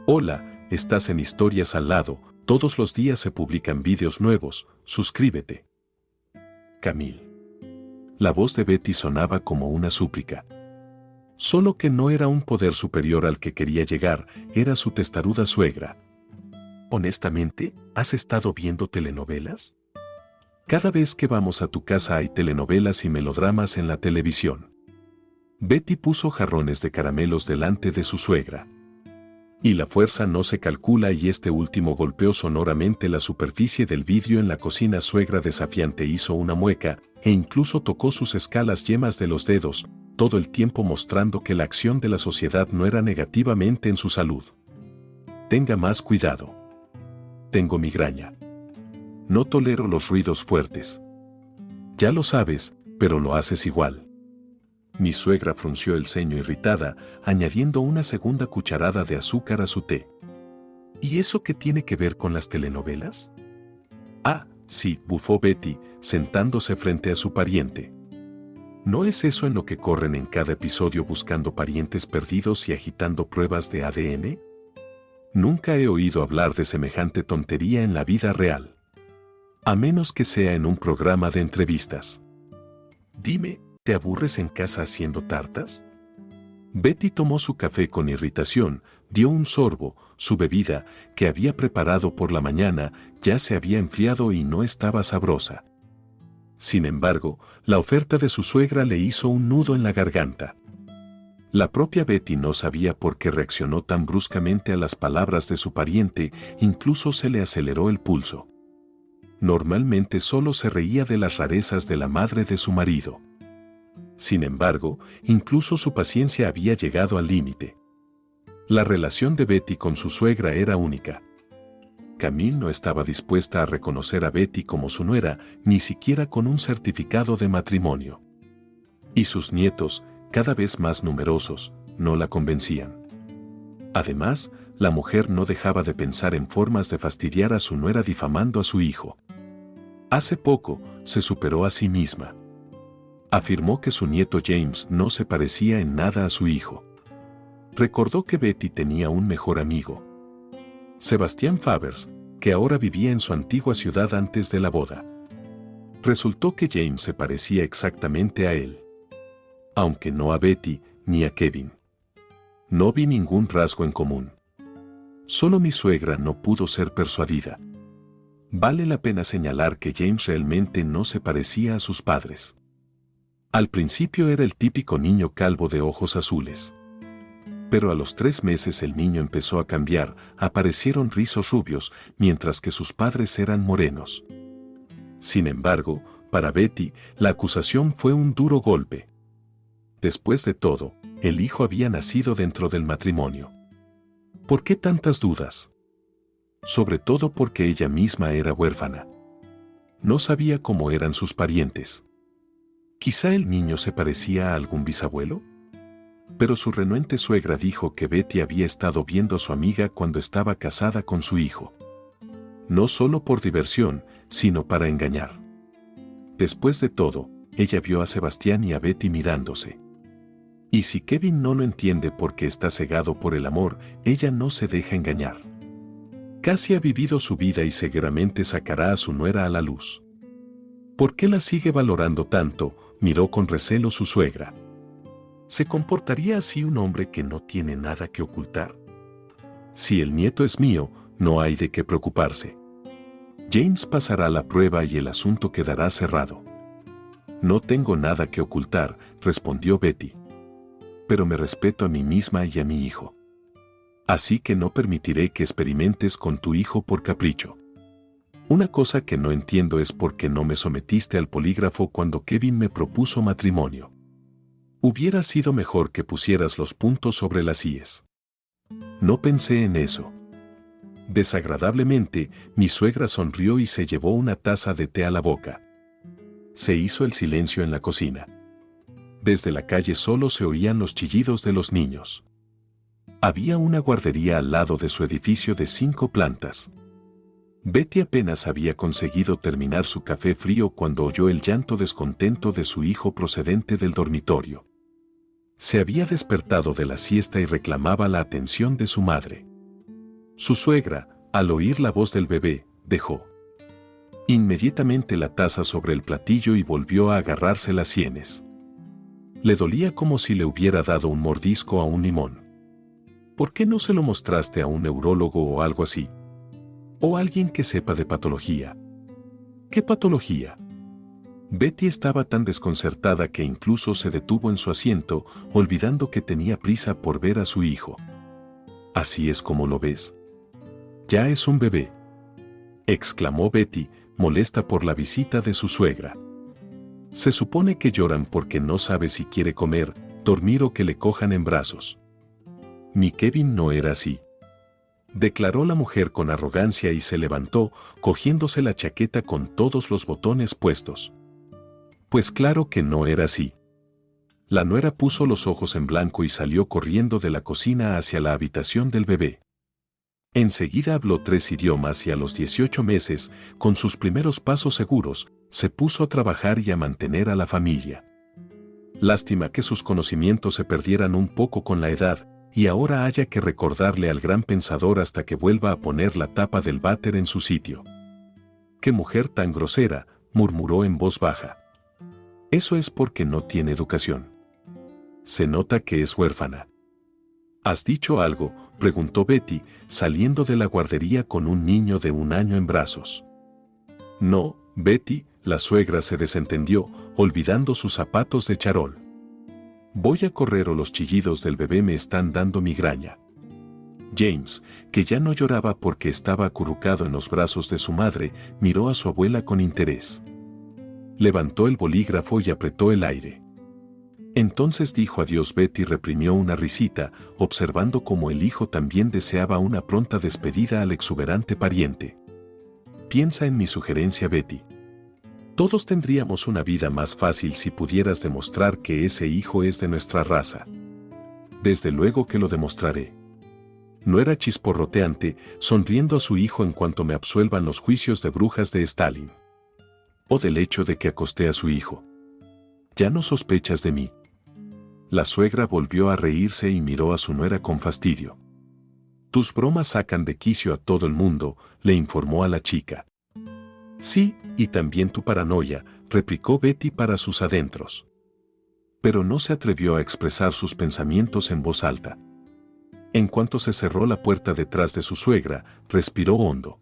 Hola, estás en Historias al lado, todos los días se publican vídeos nuevos, suscríbete. Camille. La voz de Betty sonaba como una súplica. Solo que no era un poder superior al que quería llegar, era su testaruda suegra. Honestamente, ¿has estado viendo telenovelas? Cada vez que vamos a tu casa hay telenovelas y melodramas en la televisión. Betty puso jarrones de caramelos delante de su suegra. Y la fuerza no se calcula y este último golpeó sonoramente la superficie del vidrio en la cocina. Suegra desafiante hizo una mueca e incluso tocó sus escalas yemas de los dedos, todo el tiempo mostrando que la acción de la sociedad no era negativamente en su salud. Tenga más cuidado. Tengo migraña. No tolero los ruidos fuertes. Ya lo sabes, pero lo haces igual. Mi suegra frunció el ceño irritada, añadiendo una segunda cucharada de azúcar a su té. ¿Y eso qué tiene que ver con las telenovelas? Ah, sí, bufó Betty, sentándose frente a su pariente. ¿No es eso en lo que corren en cada episodio buscando parientes perdidos y agitando pruebas de ADN? Nunca he oído hablar de semejante tontería en la vida real. A menos que sea en un programa de entrevistas. Dime, ¿te aburres en casa haciendo tartas? Betty tomó su café con irritación, dio un sorbo, su bebida, que había preparado por la mañana, ya se había enfriado y no estaba sabrosa. Sin embargo, la oferta de su suegra le hizo un nudo en la garganta. La propia Betty no sabía por qué reaccionó tan bruscamente a las palabras de su pariente, incluso se le aceleró el pulso. Normalmente solo se reía de las rarezas de la madre de su marido. Sin embargo, incluso su paciencia había llegado al límite. La relación de Betty con su suegra era única. Camille no estaba dispuesta a reconocer a Betty como su nuera, ni siquiera con un certificado de matrimonio. Y sus nietos, cada vez más numerosos, no la convencían. Además, la mujer no dejaba de pensar en formas de fastidiar a su nuera difamando a su hijo. Hace poco, se superó a sí misma. Afirmó que su nieto James no se parecía en nada a su hijo. Recordó que Betty tenía un mejor amigo, Sebastián Favers, que ahora vivía en su antigua ciudad antes de la boda. Resultó que James se parecía exactamente a él. Aunque no a Betty ni a Kevin. No vi ningún rasgo en común. Solo mi suegra no pudo ser persuadida. Vale la pena señalar que James realmente no se parecía a sus padres. Al principio era el típico niño calvo de ojos azules. Pero a los 3 meses el niño empezó a cambiar, aparecieron rizos rubios, mientras que sus padres eran morenos. Sin embargo, para Betty, la acusación fue un duro golpe. Después de todo, el hijo había nacido dentro del matrimonio. ¿Por qué tantas dudas? Sobre todo porque ella misma era huérfana. No sabía cómo eran sus parientes. ¿Quizá el niño se parecía a algún bisabuelo? Pero su renuente suegra dijo que Betty había estado viendo a su amiga cuando estaba casada con su hijo. No solo por diversión, sino para engañar. Después de todo, ella vio a Sebastián y a Betty mirándose. Y si Kevin no lo entiende porque está cegado por el amor, ella no se deja engañar. Casi ha vivido su vida y seguramente sacará a su nuera a la luz. ¿Por qué la sigue valorando tanto?, miró con recelo su suegra. ¿Se comportaría así un hombre que no tiene nada que ocultar? Si el nieto es mío, no hay de qué preocuparse. James pasará la prueba y el asunto quedará cerrado. No tengo nada que ocultar, respondió Betty. Pero me respeto a mí misma y a mi hijo. Así que no permitiré que experimentes con tu hijo por capricho. Una cosa que no entiendo es por qué no me sometiste al polígrafo cuando Kevin me propuso matrimonio. Hubiera sido mejor que pusieras los puntos sobre las íes. No pensé en eso. Desagradablemente, mi suegra sonrió y se llevó una taza de té a la boca. Se hizo el silencio en la cocina. Desde la calle solo se oían los chillidos de los niños. Había una guardería al lado de su edificio de 5 plantas. Betty apenas había conseguido terminar su café frío cuando oyó el llanto descontento de su hijo procedente del dormitorio. Se había despertado de la siesta y reclamaba la atención de su madre. Su suegra, al oír la voz del bebé, dejó inmediatamente la taza sobre el platillo y volvió a agarrarse las sienes. Le dolía como si le hubiera dado un mordisco a un limón. ¿Por qué no se lo mostraste a un neurólogo o algo así? ¿O alguien que sepa de patología? ¿Qué patología? Betty estaba tan desconcertada que incluso se detuvo en su asiento, olvidando que tenía prisa por ver a su hijo. ¿Así es como lo ves? Ya es un bebé, exclamó Betty, molesta por la visita de su suegra. Se supone que lloran porque no sabe si quiere comer, dormir o que le cojan en brazos. Mi Kevin no era así, declaró la mujer con arrogancia y se levantó, cogiéndose la chaqueta con todos los botones puestos. Pues claro que no era así. La nuera puso los ojos en blanco y salió corriendo de la cocina hacia la habitación del bebé. Enseguida habló 3 idiomas y a los 18 meses, con sus primeros pasos seguros, se puso a trabajar y a mantener a la familia. Lástima que sus conocimientos se perdieran un poco con la edad, y ahora haya que recordarle al gran pensador hasta que vuelva a poner la tapa del váter en su sitio. ¡Qué mujer tan grosera!, murmuró en voz baja. Eso es porque no tiene educación. Se nota que es huérfana. ¿Has dicho algo?, preguntó Betty, saliendo de la guardería con un niño de 1 año en brazos. No, Betty, la suegra se desentendió, olvidando sus zapatos de charol. Voy a correr o los chillidos del bebé me están dando migraña. James, que ya no lloraba porque estaba acurrucado en los brazos de su madre, miró a su abuela con interés. Levantó el bolígrafo y apretó el aire. Entonces dijo adiós. Betty reprimió una risita, observando cómo el hijo también deseaba una pronta despedida al exuberante pariente. Piensa en mi sugerencia, Betty. Todos tendríamos una vida más fácil si pudieras demostrar que ese hijo es de nuestra raza. Desde luego que lo demostraré. No era chisporroteante, sonriendo a su hijo en cuanto me absuelvan los juicios de brujas de Stalin. O del hecho de que acosté a su hijo. Ya no sospechas de mí. La suegra volvió a reírse y miró a su nuera con fastidio. Tus bromas sacan de quicio a todo el mundo, le informó a la chica. Sí, y también tu paranoia, replicó Betty para sus adentros. Pero no se atrevió a expresar sus pensamientos en voz alta. En cuanto se cerró la puerta detrás de su suegra, respiró hondo.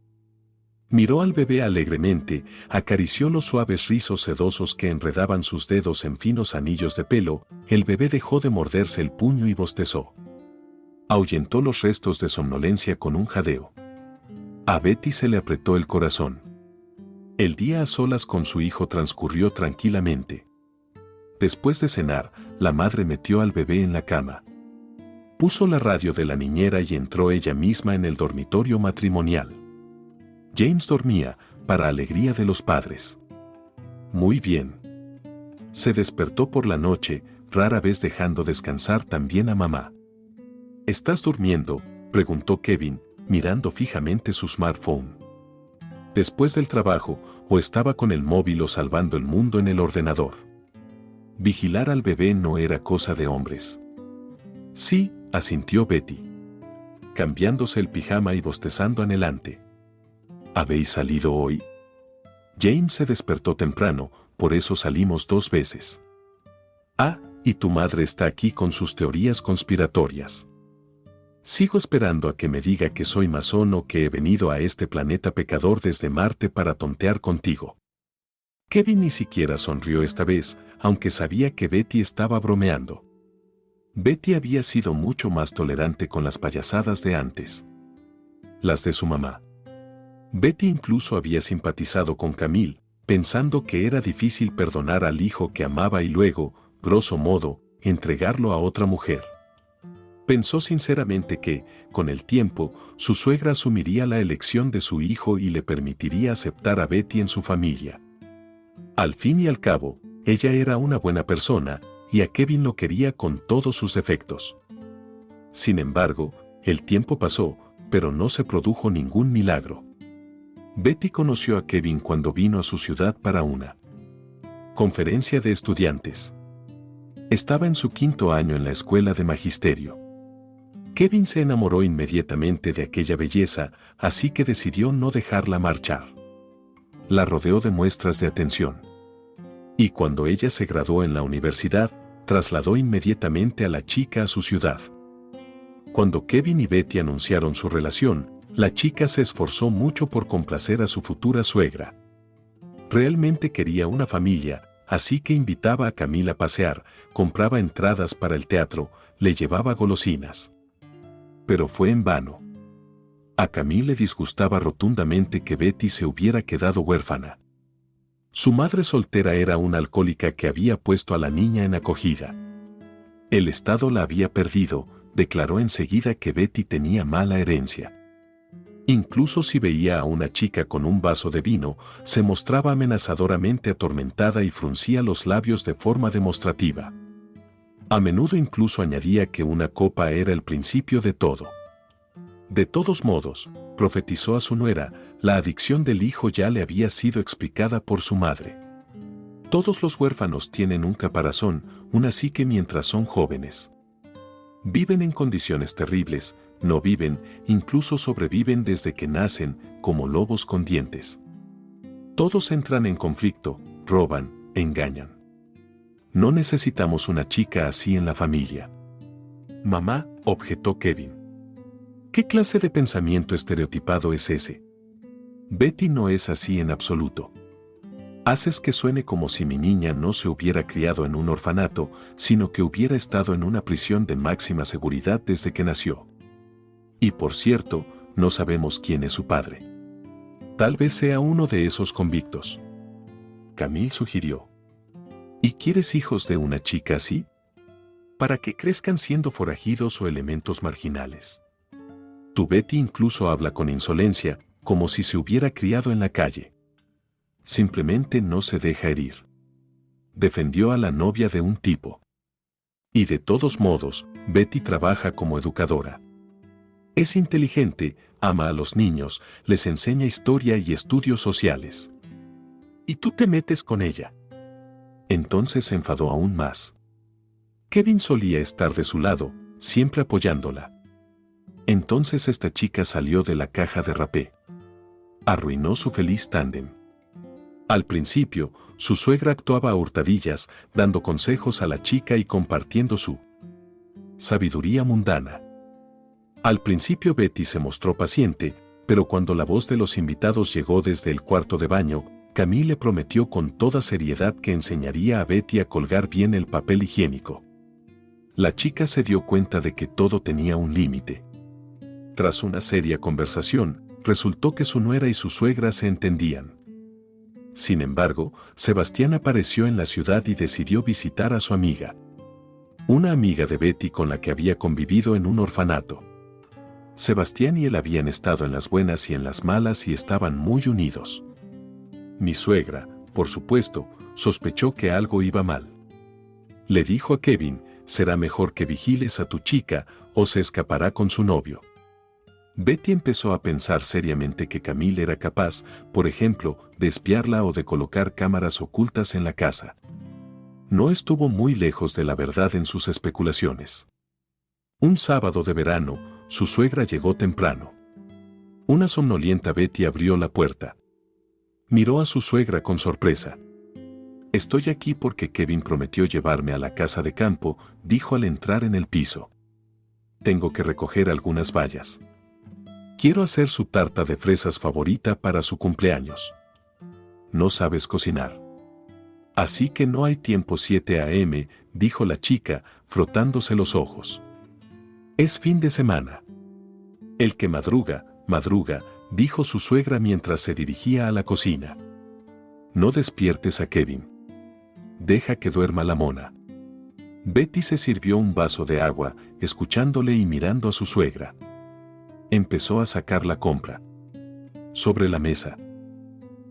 Miró al bebé alegremente, acarició los suaves rizos sedosos que enredaban sus dedos en finos anillos de pelo. El bebé dejó de morderse el puño y bostezó. Ahuyentó los restos de somnolencia con un jadeo. A Betty se le apretó el corazón. El día a solas con su hijo transcurrió tranquilamente. Después de cenar, la madre metió al bebé en la cama. Puso la radio de la niñera y entró ella misma en el dormitorio matrimonial. James dormía, para alegría de los padres. Muy bien. Se despertó por la noche, rara vez dejando descansar también a mamá. ¿Estás durmiendo?, preguntó Kevin, mirando fijamente su smartphone. Después del trabajo, o estaba con el móvil o salvando el mundo en el ordenador. Vigilar al bebé no era cosa de hombres. Sí, asintió Betty, cambiándose el pijama y bostezando anhelante. ¿Habéis salido hoy? James se despertó temprano, por eso salimos 2 veces. Ah, y tu madre está aquí con sus teorías conspiratorias. Sigo esperando a que me diga que soy masón o que he venido a este planeta pecador desde Marte para tontear contigo. Kevin ni siquiera sonrió esta vez, aunque sabía que Betty estaba bromeando. Betty había sido mucho más tolerante con las payasadas de antes. Las de su mamá. Betty incluso había simpatizado con Camille, pensando que era difícil perdonar al hijo que amaba y luego, grosso modo, entregarlo a otra mujer. Pensó sinceramente que, con el tiempo, su suegra asumiría la elección de su hijo y le permitiría aceptar a Betty en su familia. Al fin y al cabo, ella era una buena persona, y a Kevin lo quería con todos sus defectos. Sin embargo, el tiempo pasó, pero no se produjo ningún milagro. Betty conoció a Kevin cuando vino a su ciudad para una conferencia de estudiantes. Estaba en su 5º año en la escuela de magisterio. Kevin se enamoró inmediatamente de aquella belleza, así que decidió no dejarla marchar. La rodeó de muestras de atención. Y cuando ella se graduó en la universidad, trasladó inmediatamente a la chica a su ciudad. Cuando Kevin y Betty anunciaron su relación, la chica se esforzó mucho por complacer a su futura suegra. Realmente quería una familia, así que invitaba a Camille a pasear, compraba entradas para el teatro, le llevaba golosinas. Pero fue en vano. A Camille le disgustaba rotundamente que Betty se hubiera quedado huérfana. Su madre soltera era una alcohólica que había puesto a la niña en acogida. El Estado la había perdido, declaró enseguida que Betty tenía mala herencia. Incluso si veía a una chica con un vaso de vino, se mostraba amenazadoramente atormentada y fruncía los labios de forma demostrativa. A menudo incluso añadía que una copa era el principio de todo. De todos modos, profetizó a su nuera, la adicción del hijo ya le había sido explicada por su madre. Todos los huérfanos tienen un caparazón, una psique mientras son jóvenes. Viven en condiciones terribles, no viven, incluso sobreviven desde que nacen, como lobos con dientes. Todos entran en conflicto, roban, engañan. No necesitamos una chica así en la familia. Mamá, objetó Kevin. ¿Qué clase de pensamiento estereotipado es ese? Betty no es así en absoluto. Haces que suene como si mi niña no se hubiera criado en un orfanato, sino que hubiera estado en una prisión de máxima seguridad desde que nació. Y por cierto, no sabemos quién es su padre. Tal vez sea uno de esos convictos. Camille sugirió. ¿Y quieres hijos de una chica así? Para que crezcan siendo forajidos o elementos marginales. Tu Betty incluso habla con insolencia, como si se hubiera criado en la calle. Simplemente no se deja herir. Defendió a la novia de un tipo. Y de todos modos, Betty trabaja como educadora. Es inteligente, ama a los niños, les enseña historia y estudios sociales. ¿Y tú te metes con ella? Entonces se enfadó aún más. Kevin solía estar de su lado, siempre apoyándola. Entonces esta chica salió de la caja de rapé. Arruinó su feliz tándem. Al principio, su suegra actuaba a hurtadillas, dando consejos a la chica y compartiendo su sabiduría mundana. Al principio Betty se mostró paciente, pero cuando la voz de los invitados llegó desde el cuarto de baño, Camille le prometió con toda seriedad que enseñaría a Betty a colgar bien el papel higiénico. La chica se dio cuenta de que todo tenía un límite. Tras una seria conversación, resultó que su nuera y su suegra se entendían. Sin embargo, Sebastián apareció en la ciudad y decidió visitar a su amiga. Una amiga de Betty con la que había convivido en un orfanato. Sebastián y él habían estado en las buenas y en las malas y estaban muy unidos. Mi suegra, por supuesto, sospechó que algo iba mal. Le dijo a Kevin, será mejor que vigiles a tu chica o se escapará con su novio. Betty empezó a pensar seriamente que Camille era capaz, por ejemplo, de espiarla o de colocar cámaras ocultas en la casa. No estuvo muy lejos de la verdad en sus especulaciones. Un sábado de verano, su suegra llegó temprano. Una somnolienta Betty abrió la puerta. Miró a su suegra con sorpresa. Estoy aquí porque Kevin prometió llevarme a la casa de campo, dijo al entrar en el piso. Tengo que recoger algunas bayas. Quiero hacer su tarta de fresas favorita para su cumpleaños. No sabes cocinar. Así que no hay tiempo 7 a.m., dijo la chica, frotándose los ojos. Es fin de semana. El que madruga, madruga, dijo su suegra mientras se dirigía a la cocina. No despiertes a Kevin. Deja que duerma la mona. Betty se sirvió un vaso de agua, escuchándole y mirando a su suegra. Empezó a sacar la compra. Sobre la mesa.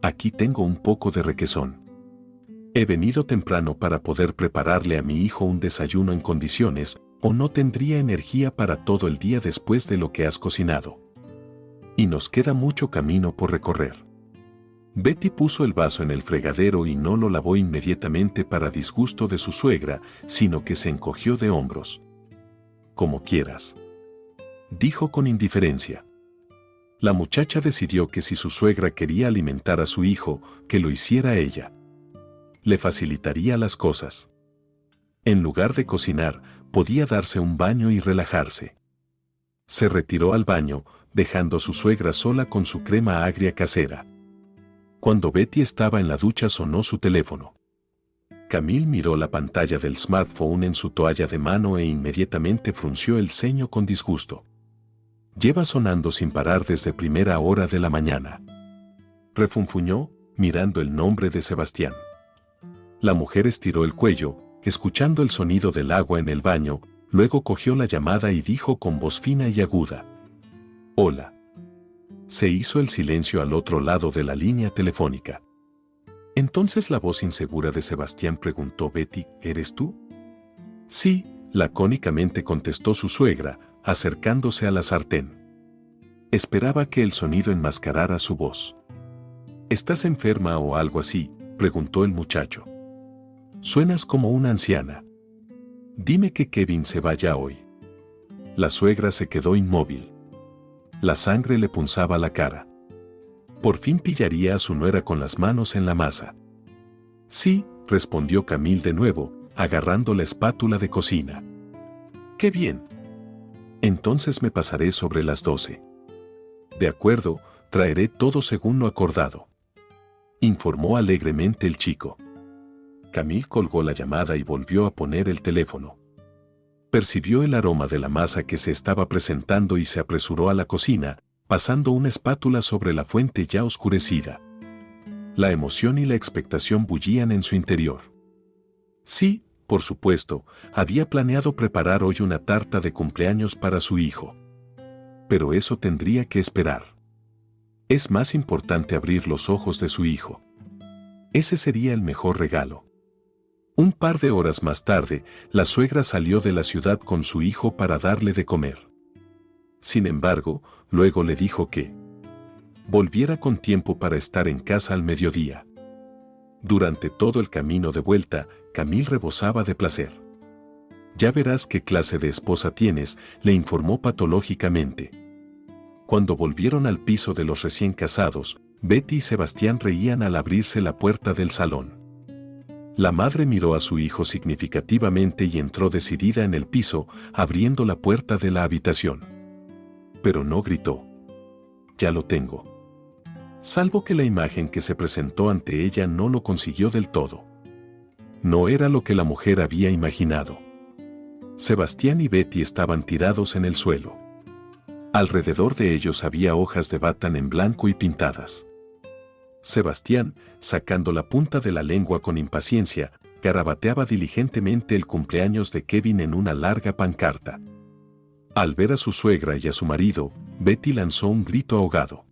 Aquí tengo un poco de requesón. He venido temprano para poder prepararle a mi hijo un desayuno en condiciones, o no tendría energía para todo el día después de lo que has cocinado. Y nos queda mucho camino por recorrer. Betty puso el vaso en el fregadero y no lo lavó inmediatamente para disgusto de su suegra, sino que se encogió de hombros. Como quieras. dijo con indiferencia. La muchacha decidió que si su suegra quería alimentar a su hijo, que lo hiciera ella. Le facilitaría las cosas. En lugar de cocinar, podía darse un baño y relajarse. Se retiró al baño, dejando a su suegra sola con su crema agria casera. Cuando Betty estaba en la ducha sonó su teléfono. Camille miró la pantalla del smartphone en su toalla de mano e inmediatamente frunció el ceño con disgusto. Lleva sonando sin parar desde primera hora de la mañana. Refunfuñó, mirando el nombre de Sebastián. La mujer estiró el cuello, escuchando el sonido del agua en el baño, luego cogió la llamada y dijo con voz fina y aguda: «Hola». Se hizo el silencio al otro lado de la línea telefónica. Entonces la voz insegura de Sebastián preguntó: «Betty, ¿eres tú?». «Sí», lacónicamente contestó su suegra, acercándose a la sartén. Esperaba que el sonido enmascarara su voz. «¿Estás enferma o algo así?», preguntó el muchacho. «Suenas como una anciana. Dime que Kevin se vaya hoy». La suegra se quedó inmóvil. La sangre le punzaba la cara. Por fin pillaría a su nuera con las manos en la masa. «Sí», respondió Camille de nuevo, agarrando la espátula de cocina. «Qué bien. Entonces me pasaré sobre las 12. De acuerdo, traeré todo según lo acordado», informó alegremente el chico. Camille colgó la llamada y volvió a poner el teléfono. Percibió el aroma de la masa que se estaba presentando y se apresuró a la cocina, pasando una espátula sobre la fuente ya oscurecida. La emoción y la expectación bullían en su interior. Sí, por supuesto, había planeado preparar hoy una tarta de cumpleaños para su hijo. Pero eso tendría que esperar. Es más importante abrir los ojos de su hijo. Ese sería el mejor regalo. Un par de horas más tarde, la suegra salió de la ciudad con su hijo para darle de comer. Sin embargo, luego le dijo que volviera con tiempo para estar en casa al mediodía. Durante todo el camino de vuelta, Camille rebosaba de placer. «Ya verás qué clase de esposa tienes», le informó patológicamente. Cuando volvieron al piso de los recién casados, Betty y Sebastián reían al abrirse la puerta del salón. La madre miró a su hijo significativamente y entró decidida en el piso, abriendo la puerta de la habitación. Pero no gritó: «Ya lo tengo». Salvo que la imagen que se presentó ante ella no lo consiguió del todo. No era lo que la mujer había imaginado. Sebastián y Betty estaban tirados en el suelo. Alrededor de ellos había hojas de bátán en blanco y pintadas. Sebastián, sacando la punta de la lengua con impaciencia, garabateaba diligentemente el cumpleaños de Kevin en una larga pancarta. Al ver a su suegra y a su marido, Betty lanzó un grito ahogado.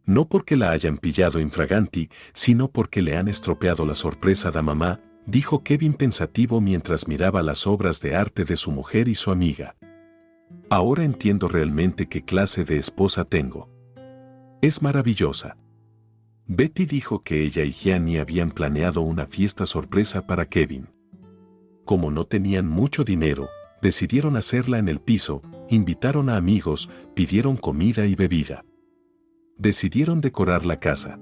No porque la hayan pillado infraganti, sino porque le han estropeado la sorpresa da mamá, dijo Kevin pensativo mientras miraba las obras de arte de su mujer y su amiga. «Ahora entiendo realmente qué clase de esposa tengo. Es maravillosa». Betty dijo que ella y Gianni habían planeado una fiesta sorpresa para Kevin. Como no tenían mucho dinero, decidieron hacerla en el piso, invitaron a amigos, pidieron comida y bebida. Decidieron decorar la casa.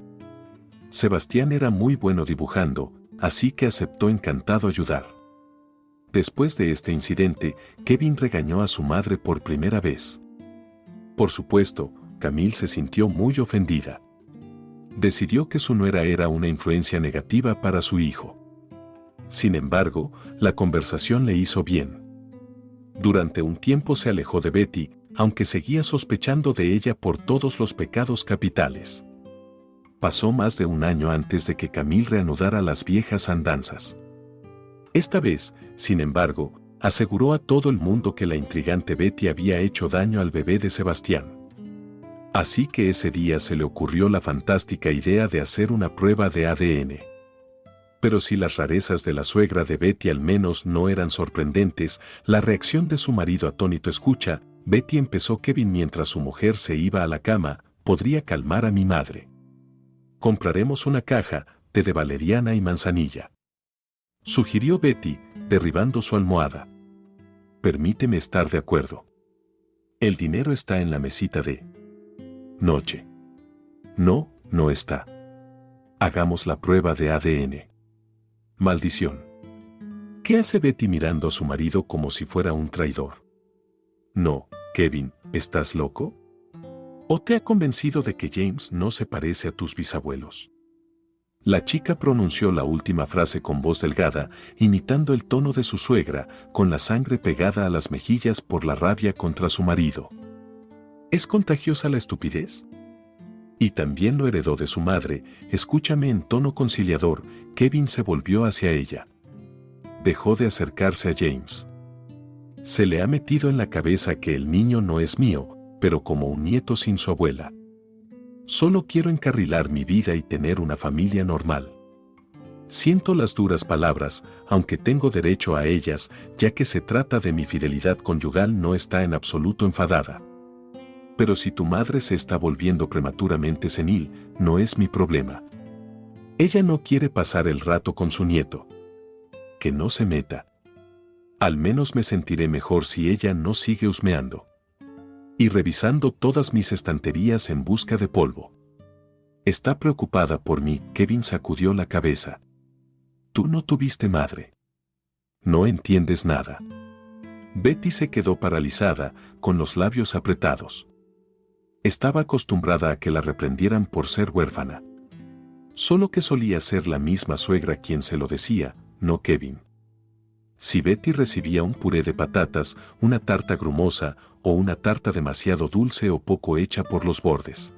Sebastián era muy bueno dibujando, así que aceptó encantado ayudar. Después de este incidente, Kevin regañó a su madre por primera vez. Por supuesto, Camille se sintió muy ofendida. Decidió que su nuera era una influencia negativa para su hijo. Sin embargo, la conversación le hizo bien. Durante un tiempo se alejó de Betty, aunque seguía sospechando de ella por todos los pecados capitales. Pasó más de un año antes de que Camille reanudara las viejas andanzas. Esta vez, sin embargo, aseguró a todo el mundo que la intrigante Betty había hecho daño al bebé de Sebastián. Así que ese día se le ocurrió la fantástica idea de hacer una prueba de ADN. Pero si las rarezas de la suegra de Betty al menos no eran sorprendentes, la reacción de su marido atónito: «Escucha, Betty», empezó Kevin mientras su mujer se iba a la cama, «podría calmar a mi madre. Compraremos una caja, té de valeriana y manzanilla», sugirió Betty, derribando su almohada. «Permíteme estar de acuerdo. El dinero está en la mesita de noche. No, no está. Hagamos la prueba de ADN. Maldición. ¿Qué hace Betty mirando a su marido como si fuera un traidor? No, Kevin, ¿estás loco? ¿O te ha convencido de que James no se parece a tus bisabuelos? La chica pronunció la última frase con voz delgada, imitando el tono de su suegra, con la sangre pegada a las mejillas por la rabia contra su marido. ¿Es contagiosa la estupidez? Y también lo heredó de su madre. Escúchame en tono conciliador. Kevin se volvió hacia ella. Dejó de acercarse a James. Se le ha metido en la cabeza que el niño no es mío, pero como un nieto sin su abuela. Solo quiero encarrilar mi vida y tener una familia normal. Siento las duras palabras, aunque tengo derecho a ellas, ya que se trata de mi fidelidad conyugal. No está en absoluto enfadada. Pero si tu madre se está volviendo prematuramente senil, no es mi problema. Ella no quiere pasar el rato con su nieto. Que no se meta. Al menos me sentiré mejor si ella no sigue husmeando y revisando todas mis estanterías en busca de polvo. Está preocupada por mí. Kevin sacudió la cabeza. Tú no tuviste madre. No entiendes nada. Betty se quedó paralizada, con los labios apretados. Estaba acostumbrada a que la reprendieran por ser huérfana. Solo que solía ser la misma suegra quien se lo decía, no Kevin. Si Betty recibía un puré de patatas, una tarta grumosa o una tarta demasiado dulce o poco hecha por los bordes,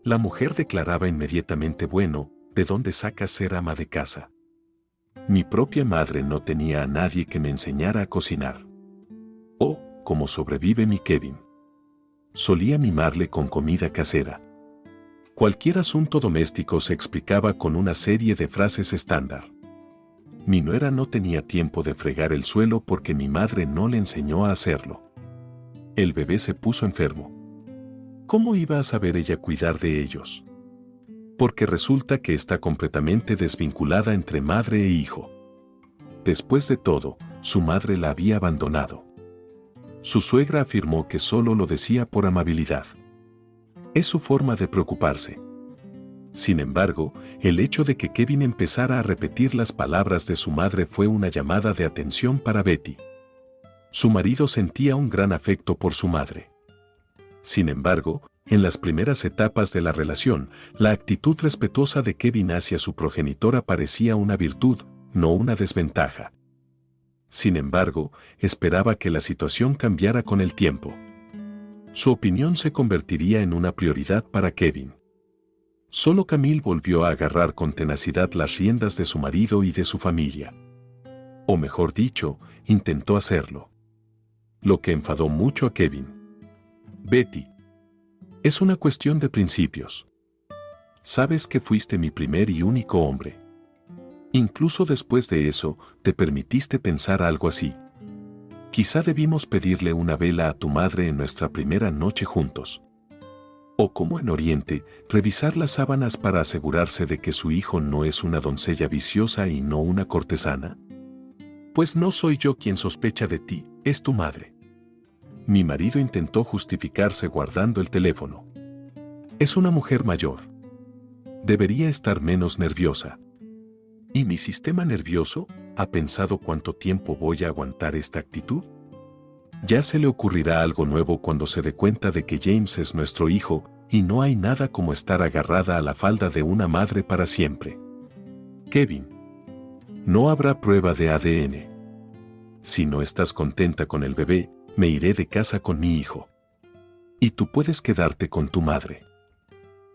la mujer declaraba inmediatamente: bueno, ¿de dónde sacas ser ama de casa? Mi propia madre no tenía a nadie que me enseñara a cocinar. Oh, cómo sobrevive mi Kevin. Solía mimarle con comida casera. Cualquier asunto doméstico se explicaba con una serie de frases estándar. Mi nuera no tenía tiempo de fregar el suelo porque mi madre no le enseñó a hacerlo. El bebé se puso enfermo. ¿Cómo iba a saber ella cuidar de ellos? Porque resulta que está completamente desvinculada entre madre e hijo. Después de todo, su madre la había abandonado. Su suegra afirmó que solo lo decía por amabilidad. Es su forma de preocuparse. Sin embargo, el hecho de que Kevin empezara a repetir las palabras de su madre fue una llamada de atención para Betty. Su marido sentía un gran afecto por su madre. Sin embargo, en las primeras etapas de la relación, la actitud respetuosa de Kevin hacia su progenitora parecía una virtud, no una desventaja. Sin embargo, esperaba que la situación cambiara con el tiempo. Su opinión se convertiría en una prioridad para Kevin. Solo Camille volvió a agarrar con tenacidad las riendas de su marido y de su familia. O mejor dicho, intentó hacerlo. Lo que enfadó mucho a Kevin. Betty. Es una cuestión de principios. Sabes que fuiste mi primer y único hombre. Incluso después de eso, te permitiste pensar algo así. Quizá debimos pedirle una vela a tu madre en nuestra primera noche juntos. O como en Oriente, revisar las sábanas para asegurarse de que su hijo no es una doncella viciosa y no una cortesana. Pues no soy yo quien sospecha de ti, es tu madre. Mi marido intentó justificarse guardando el teléfono. Es una mujer mayor. Debería estar menos nerviosa. ¿Y mi sistema nervioso? ¿Ha pensado cuánto tiempo voy a aguantar esta actitud? Ya se le ocurrirá algo nuevo cuando se dé cuenta de que James es nuestro hijo, y no hay nada como estar agarrada a la falda de una madre para siempre. Kevin. No habrá prueba de ADN. Si no estás contenta con el bebé, me iré de casa con mi hijo. Y tú puedes quedarte con tu madre.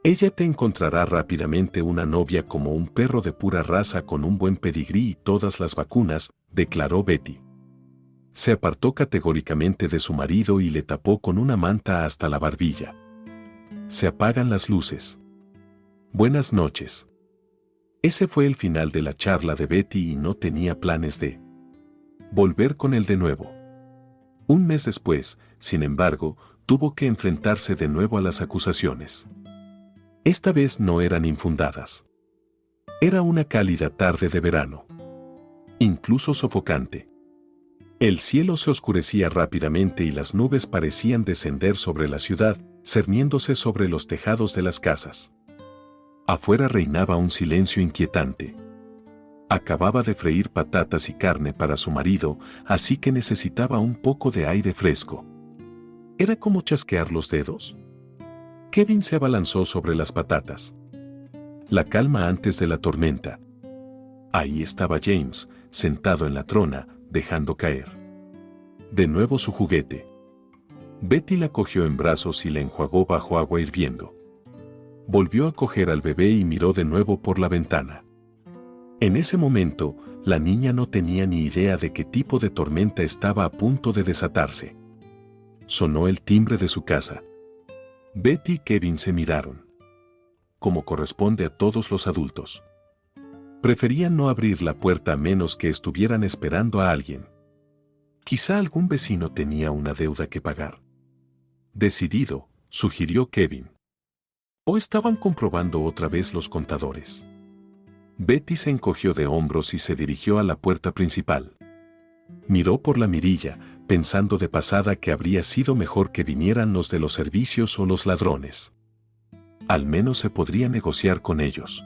Ella te encontrará rápidamente una novia como un perro de pura raza con un buen pedigrí y todas las vacunas, declaró Betty. Se apartó categóricamente de su marido y le tapó con una manta hasta la barbilla. Se apagan las luces. Buenas noches. Ese fue el final de la charla de Betty y no tenía planes de volver con él de nuevo. Un mes después, sin embargo, tuvo que enfrentarse de nuevo a las acusaciones. Esta vez no eran infundadas. Era una cálida tarde de verano. Incluso sofocante. El cielo se oscurecía rápidamente y las nubes parecían descender sobre la ciudad, cerniéndose sobre los tejados de las casas. Afuera reinaba un silencio inquietante. Acababa de freír patatas y carne para su marido, así que necesitaba un poco de aire fresco. Era como chasquear los dedos. Kevin se abalanzó sobre las patatas. La calma antes de la tormenta. Ahí estaba James, sentado en la trona, dejando caer de nuevo su juguete. Betty la cogió en brazos y la enjuagó bajo agua hirviendo. Volvió a coger al bebé y miró de nuevo por la ventana. En ese momento, la niña no tenía ni idea de qué tipo de tormenta estaba a punto de desatarse. Sonó el timbre de su casa. Betty y Kevin se miraron. Como corresponde a todos los adultos. Preferían no abrir la puerta a menos que estuvieran esperando a alguien. Quizá algún vecino tenía una deuda que pagar. Decidido, sugirió Kevin. ¿O estaban comprobando otra vez los contadores? Betty se encogió de hombros y se dirigió a la puerta principal. Miró por la mirilla, pensando de pasada que habría sido mejor que vinieran los de los servicios o los ladrones. Al menos se podría negociar con ellos.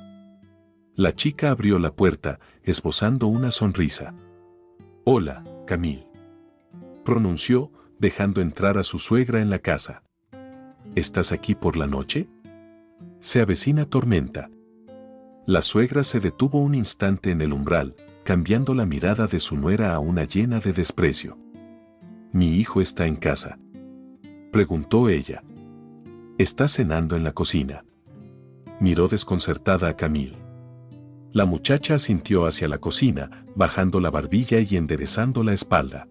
La chica abrió la puerta, esbozando una sonrisa. «Hola, Camille», pronunció, dejando entrar a su suegra en la casa. «¿Estás aquí por la noche? Se avecina tormenta». La suegra se detuvo un instante en el umbral, cambiando la mirada de su nuera a una llena de desprecio. «¿Mi hijo está en casa?», preguntó ella. «Está cenando en la cocina». Miró desconcertada a Camille. La muchacha asintió hacia la cocina, bajando la barbilla y enderezando la espalda.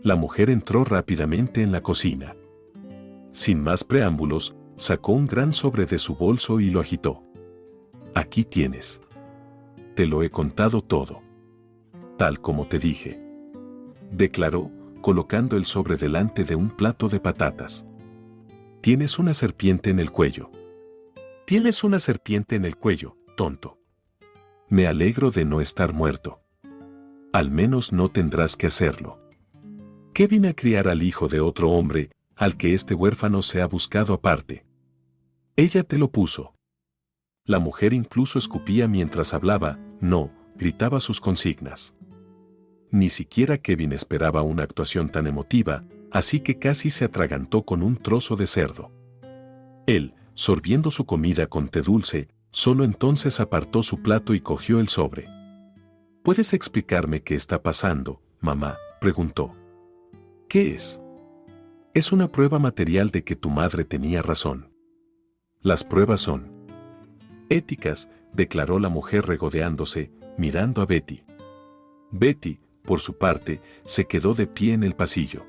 La mujer entró rápidamente en la cocina. Sin más preámbulos, sacó un gran sobre de su bolso y lo agitó. «Aquí tienes. Te lo he contado todo. Tal como te dije», declaró, colocando el sobre delante de un plato de patatas. «Tienes una serpiente en el cuello». «Tienes una serpiente en el cuello, tonto. Me alegro de no estar muerto. Al menos no tendrás que hacerlo. ¿Qué vine a criar al hijo de otro hombre, al que este huérfano se ha buscado aparte? Ella te lo puso». La mujer incluso escupía mientras hablaba, no, gritaba sus consignas. Ni siquiera Kevin esperaba una actuación tan emotiva, así que casi se atragantó con un trozo de cerdo. Él, sorbiendo su comida con té dulce, solo entonces apartó su plato y cogió el sobre. «¿Puedes explicarme qué está pasando, mamá?», preguntó. «¿Qué es?». «Es una prueba material de que tu madre tenía razón. Las pruebas son éticas», declaró la mujer regodeándose, mirando a Betty. Betty, por su parte, se quedó de pie en el pasillo.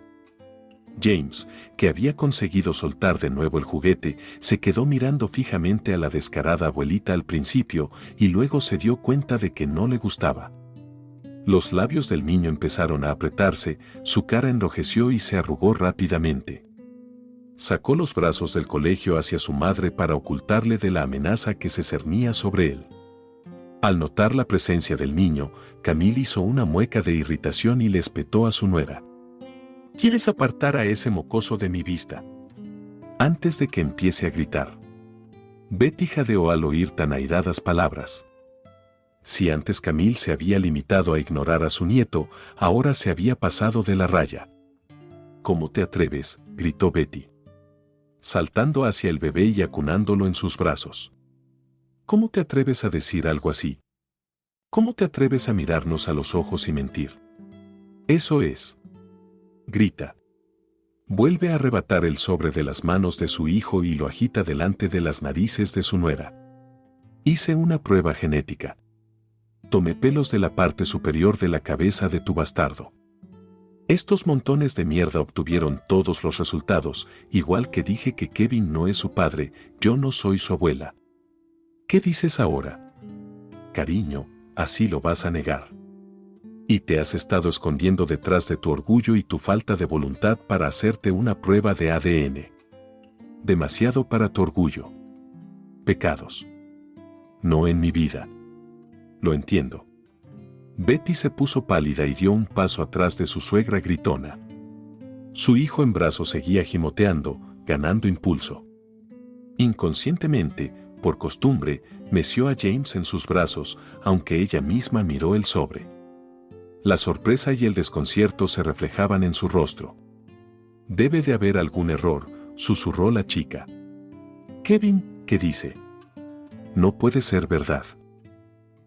James, que había conseguido soltar de nuevo el juguete, se quedó mirando fijamente a la descarada abuelita al principio y luego se dio cuenta de que no le gustaba. Los labios del niño empezaron a apretarse, su cara enrojeció y se arrugó rápidamente. Sacó los brazos del colegio hacia su madre para ocultarle de la amenaza que se cernía sobre él. Al notar la presencia del niño, Camille hizo una mueca de irritación y le espetó a su nuera. «¿Quieres apartar a ese mocoso de mi vista?», antes de que empiece a gritar. Betty jadeó al oír tan airadas palabras. Si antes Camille se había limitado a ignorar a su nieto, ahora se había pasado de la raya. «¿Cómo te atreves?», gritó Betty, saltando hacia el bebé y acunándolo en sus brazos. «¿Cómo te atreves a decir algo así? ¿Cómo te atreves a mirarnos a los ojos y mentir? Eso es», grita. Vuelve a arrebatar el sobre de las manos de su hijo y lo agita delante de las narices de su nuera. «Hice una prueba genética. Tomé pelos de la parte superior de la cabeza de tu bastardo. Estos montones de mierda obtuvieron todos los resultados, igual que dije que Kevin no es su padre, yo no soy su abuela. ¿Qué dices ahora? Cariño, así lo vas a negar. Y te has estado escondiendo detrás de tu orgullo y tu falta de voluntad para hacerte una prueba de ADN. Demasiado para tu orgullo. Pecados. No en mi vida. Lo entiendo. Betty se puso pálida y dio un paso atrás de su suegra gritona. Su hijo en brazos seguía gimoteando, ganando impulso. Inconscientemente, por costumbre, meció a James en sus brazos, aunque ella misma miró el sobre. La sorpresa y el desconcierto se reflejaban en su rostro. «Debe de haber algún error», susurró la chica. «Kevin, ¿qué dice? No puede ser verdad.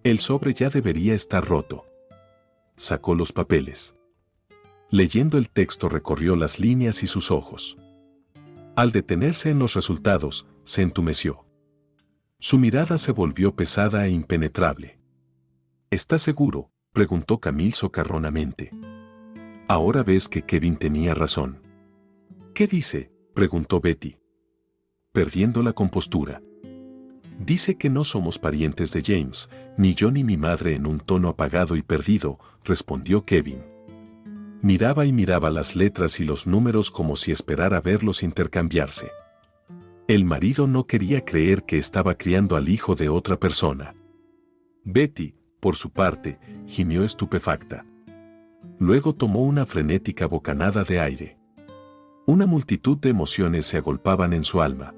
El sobre ya debería estar roto». Sacó los papeles. Leyendo el texto recorrió las líneas y sus ojos. Al detenerse en los resultados, se entumeció. Su mirada se volvió pesada e impenetrable. «¿Estás seguro?», preguntó Camille socarronamente. «Ahora ves que Kevin tenía razón». «¿Qué dice?», preguntó Betty, perdiendo la compostura. «Dice que no somos parientes de James, ni yo ni mi madre», en un tono apagado y perdido, respondió Kevin. Miraba y miraba las letras y los números como si esperara verlos intercambiarse. El marido no quería creer que estaba criando al hijo de otra persona. Betty, por su parte, gimió estupefacta. Luego tomó una frenética bocanada de aire. Una multitud de emociones se agolpaban en su alma.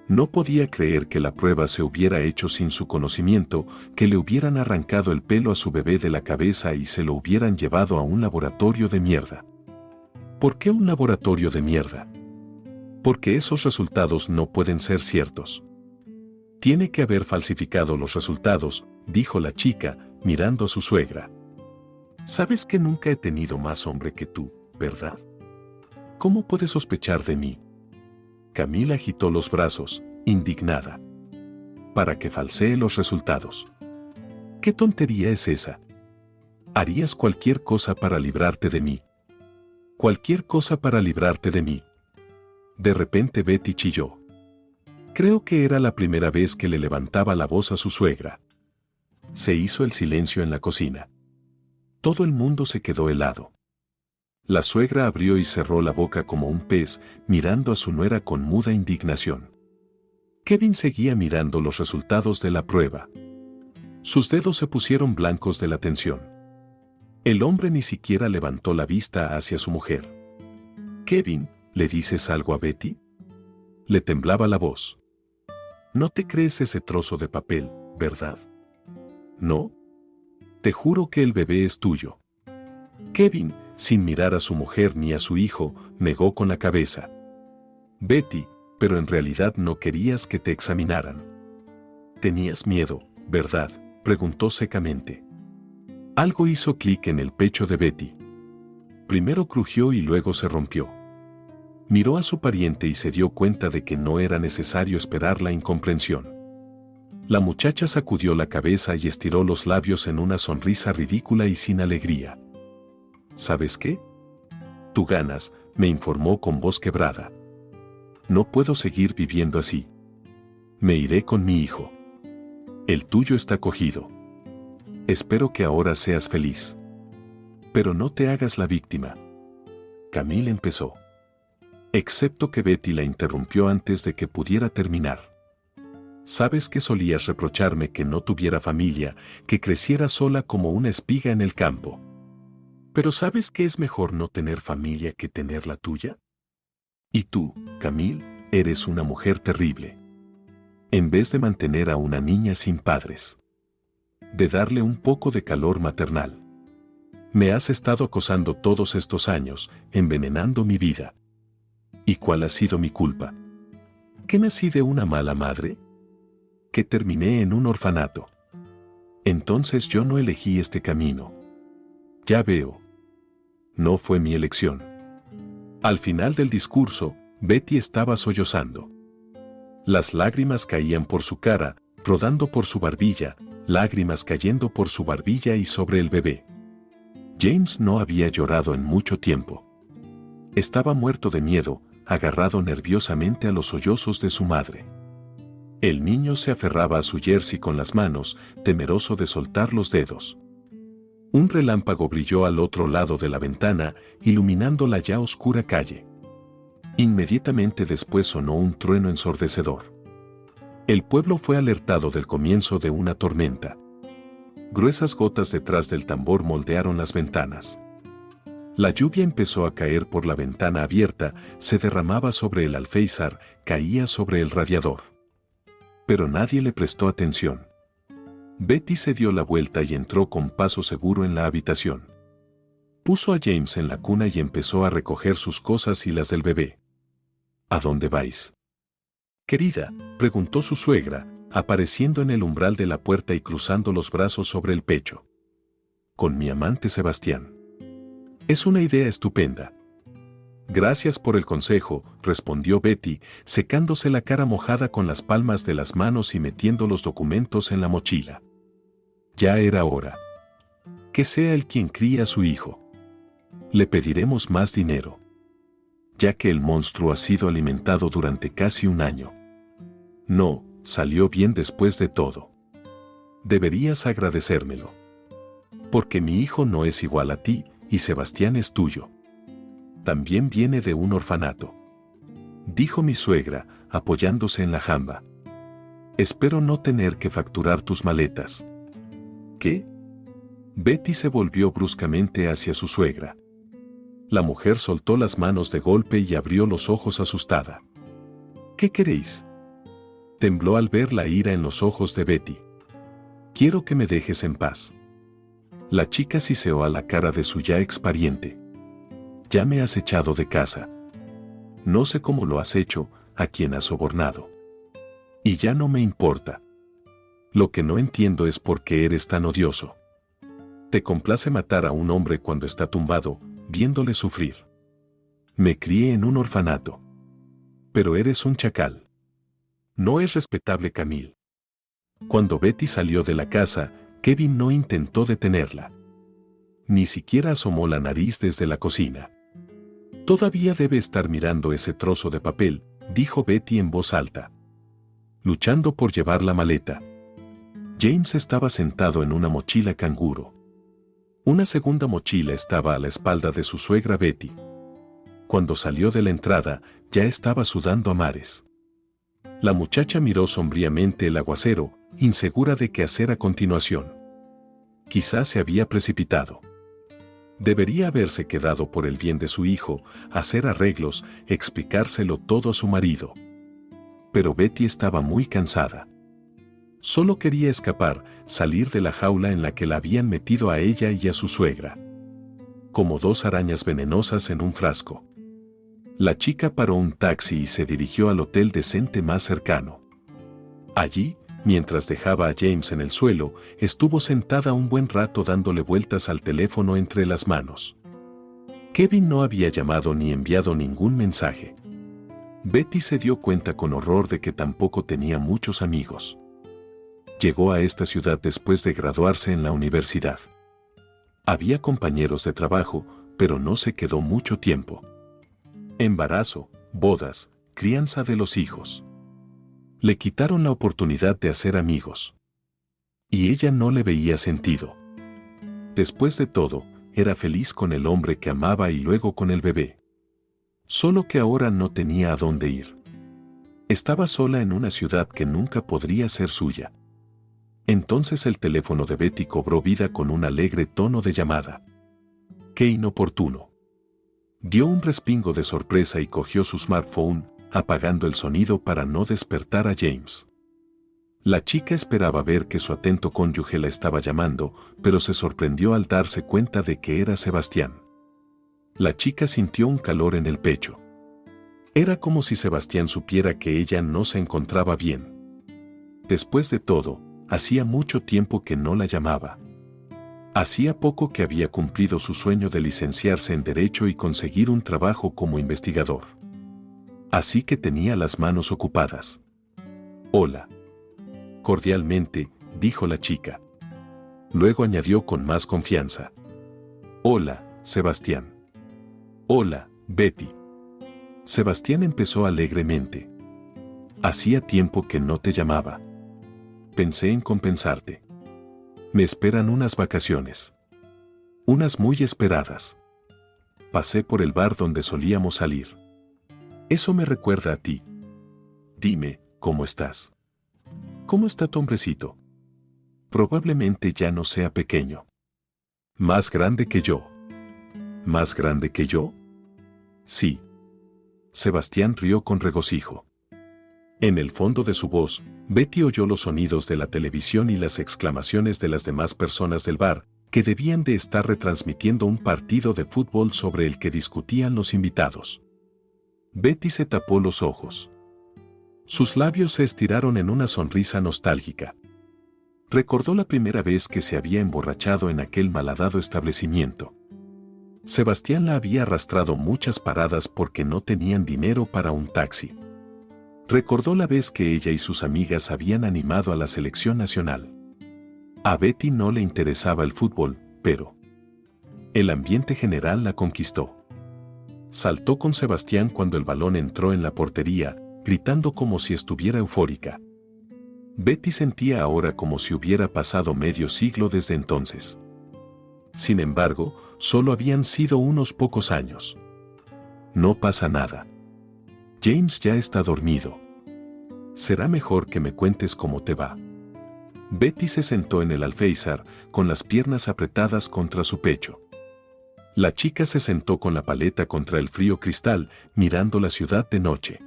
No podía creer que la prueba se hubiera hecho sin su conocimiento, que le hubieran arrancado el pelo a su bebé de la cabeza y se lo hubieran llevado a un laboratorio de mierda. ¿Por qué un laboratorio de mierda? Porque esos resultados no pueden ser ciertos. «Tiene que haber falsificado los resultados», dijo la chica, mirando a su suegra. «Sabes que nunca he tenido más hombre que tú, ¿verdad? ¿Cómo puedes sospechar de mí?» Camille agitó los brazos, indignada. «Para que falsee los resultados». «¿Qué tontería es esa? Harías cualquier cosa para librarte de mí». «Cualquier cosa para librarte de mí». De repente Betty chilló. Creo que era la primera vez que le levantaba la voz a su suegra. Se hizo el silencio en la cocina. Todo el mundo se quedó helado. La suegra abrió y cerró la boca como un pez, mirando a su nuera con muda indignación. Kevin seguía mirando los resultados de la prueba. Sus dedos se pusieron blancos de la tensión. El hombre ni siquiera levantó la vista hacia su mujer. «Kevin, ¿le dices algo a Betty?». Le temblaba la voz. «No te crees ese trozo de papel, ¿verdad? ¿No? Te juro que el bebé es tuyo». Kevin, sin mirar a su mujer ni a su hijo, negó con la cabeza. «Betty, pero en realidad no querías que te examinaran. Tenías miedo, ¿verdad?», preguntó secamente. Algo hizo clic en el pecho de Betty. Primero crujió y luego se rompió. Miró a su pariente y se dio cuenta de que no era necesario esperar la incomprensión. La muchacha sacudió la cabeza y estiró los labios en una sonrisa ridícula y sin alegría. «¿Sabes qué? Tú ganas», me informó con voz quebrada. «No puedo seguir viviendo así. Me iré con mi hijo. El tuyo está cogido. Espero que ahora seas feliz. Pero no te hagas la víctima». Camille empezó. Excepto que Betty la interrumpió antes de que pudiera terminar. «Sabes que solías reprocharme que no tuviera familia, que creciera sola como una espiga en el campo. Pero ¿sabes que es mejor no tener familia que tener la tuya? Y tú, Camille, eres una mujer terrible. En vez de mantener a una niña sin padres, de darle un poco de calor maternal, me has estado acosando todos estos años, envenenando mi vida. ¿Y cuál ha sido mi culpa? ¿Que nací de una mala madre? ¿Que terminé en un orfanato? Entonces yo no elegí este camino. Ya veo. No fue mi elección». Al final del discurso, Betty estaba sollozando. Las lágrimas caían por su cara, rodando por su barbilla, lágrimas cayendo por su barbilla y sobre el bebé. James no había llorado en mucho tiempo. Estaba muerto de miedo, agarrado nerviosamente a los sollozos de su madre. El niño se aferraba a su jersey con las manos, temeroso de soltar los dedos. Un relámpago brilló al otro lado de la ventana, iluminando la ya oscura calle. Inmediatamente después sonó un trueno ensordecedor. El pueblo fue alertado del comienzo de una tormenta. Gruesas gotas detrás del tambor moldearon las ventanas. La lluvia empezó a caer por la ventana abierta, se derramaba sobre el alféizar, caía sobre el radiador. Pero nadie le prestó atención. Betty se dio la vuelta y entró con paso seguro en la habitación. Puso a James en la cuna y empezó a recoger sus cosas y las del bebé. ¿A dónde vais? Querida, preguntó su suegra, apareciendo en el umbral de la puerta y cruzando los brazos sobre el pecho. Con mi amante Sebastián. Es una idea estupenda. Gracias por el consejo, respondió Betty, secándose la cara mojada con las palmas de las manos y metiendo los documentos en la mochila. Ya era hora. Que sea él quien cría a su hijo. Le pediremos más dinero, ya que el monstruo ha sido alimentado durante casi un año. No, salió bien después de todo. Deberías agradecérmelo. Porque mi hijo no es igual a ti, y Sebastián es tuyo. También viene de un orfanato. Dijo mi suegra, apoyándose en la jamba. Espero no tener que facturar tus maletas. ¿Qué? Betty se volvió bruscamente hacia su suegra. La mujer soltó las manos de golpe y abrió los ojos asustada. ¿Qué queréis? Tembló al ver la ira en los ojos de Betty. Quiero que me dejes en paz. La chica siseó a la cara de su ya expariente. Ya me has echado de casa. No sé cómo lo has hecho, a quién has sobornado. Y ya no me importa. Lo que no entiendo es por qué eres tan odioso. Te complace matar a un hombre cuando está tumbado, viéndole sufrir. Me crié en un orfanato. Pero eres un chacal. No es respetable, Camille. Cuando Betty salió de la casa, Kevin no intentó detenerla. Ni siquiera asomó la nariz desde la cocina. Todavía debe estar mirando ese trozo de papel, dijo Betty en voz alta. Luchando por llevar la maleta. James estaba sentado en una mochila canguro. Una segunda mochila estaba a la espalda de su suegra Betty. Cuando salió de la entrada, ya estaba sudando a mares. La muchacha miró sombríamente el aguacero, insegura de qué hacer a continuación. Quizás se había precipitado. Debería haberse quedado por el bien de su hijo, hacer arreglos, explicárselo todo a su marido. Pero Betty estaba muy cansada. Solo quería escapar, salir de la jaula en la que la habían metido a ella y a su suegra. Como dos arañas venenosas en un frasco. La chica paró un taxi y se dirigió al hotel decente más cercano. Allí, mientras dejaba a James en el suelo, estuvo sentada un buen rato dándole vueltas al teléfono entre las manos. Kevin no había llamado ni enviado ningún mensaje. Betty se dio cuenta con horror de que tampoco tenía muchos amigos. Llegó a esta ciudad después de graduarse en la universidad. Había compañeros de trabajo, pero no se quedó mucho tiempo. Embarazo, bodas, crianza de los hijos. Le quitaron la oportunidad de hacer amigos. Y ella no le veía sentido. Después de todo, era feliz con el hombre que amaba y luego con el bebé. Solo que ahora no tenía a dónde ir. Estaba sola en una ciudad que nunca podría ser suya. Entonces el teléfono de Betty cobró vida con un alegre tono de llamada. ¡Qué inoportuno! Dio un respingo de sorpresa y cogió su smartphone, apagando el sonido para no despertar a James. La chica esperaba ver que su atento cónyuge la estaba llamando, pero se sorprendió al darse cuenta de que era Sebastián. La chica sintió un calor en el pecho. Era como si Sebastián supiera que ella no se encontraba bien. Después de todo, hacía mucho tiempo que no la llamaba. Hacía poco que había cumplido su sueño de licenciarse en Derecho y conseguir un trabajo como investigador. Así que tenía las manos ocupadas. Hola. Cordialmente, dijo la chica. Luego añadió con más confianza. Hola, Sebastián. Hola, Betty. Sebastián empezó alegremente. Hacía tiempo que no te llamaba. Pensé en compensarte. Me esperan unas vacaciones. Unas muy esperadas. Pasé por el bar donde solíamos salir. Eso me recuerda a ti. Dime, ¿cómo estás? ¿Cómo está tu hombrecito? Probablemente ya no sea pequeño. ¿Más grande que yo? ¿Más grande que yo? Sí. Sebastián rió con regocijo. En el fondo de su voz, Betty oyó los sonidos de la televisión y las exclamaciones de las demás personas del bar, que debían de estar retransmitiendo un partido de fútbol sobre el que discutían los invitados. Betty se tapó los ojos. Sus labios se estiraron en una sonrisa nostálgica. Recordó la primera vez que se había emborrachado en aquel malhadado establecimiento. Sebastián la había arrastrado muchas paradas porque no tenían dinero para un taxi. Recordó la vez que ella y sus amigas habían animado a la selección nacional. A Betty no le interesaba el fútbol, pero el ambiente general la conquistó. Saltó con Sebastián cuando el balón entró en la portería, gritando como si estuviera eufórica. Betty sentía ahora como si hubiera pasado medio siglo desde entonces. Sin embargo, solo habían sido unos pocos años. No pasa nada. James ya está dormido. Será mejor que me cuentes cómo te va. Betty se sentó en el alféizar, con las piernas apretadas contra su pecho. La chica se sentó con la paleta contra el frío cristal, mirando la ciudad de noche.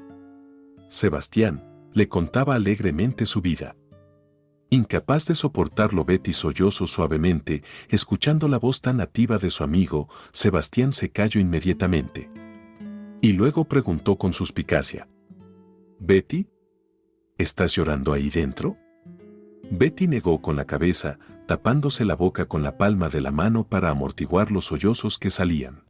Sebastián le contaba alegremente su vida. Incapaz de soportarlo, Betty sollozó suavemente, escuchando la voz tan nativa de su amigo. Sebastián se calló inmediatamente. Y luego preguntó con suspicacia: «¿Betty? ¿Estás llorando ahí dentro?» Betty negó con la cabeza, tapándose la boca con la palma de la mano para amortiguar los sollozos que salían.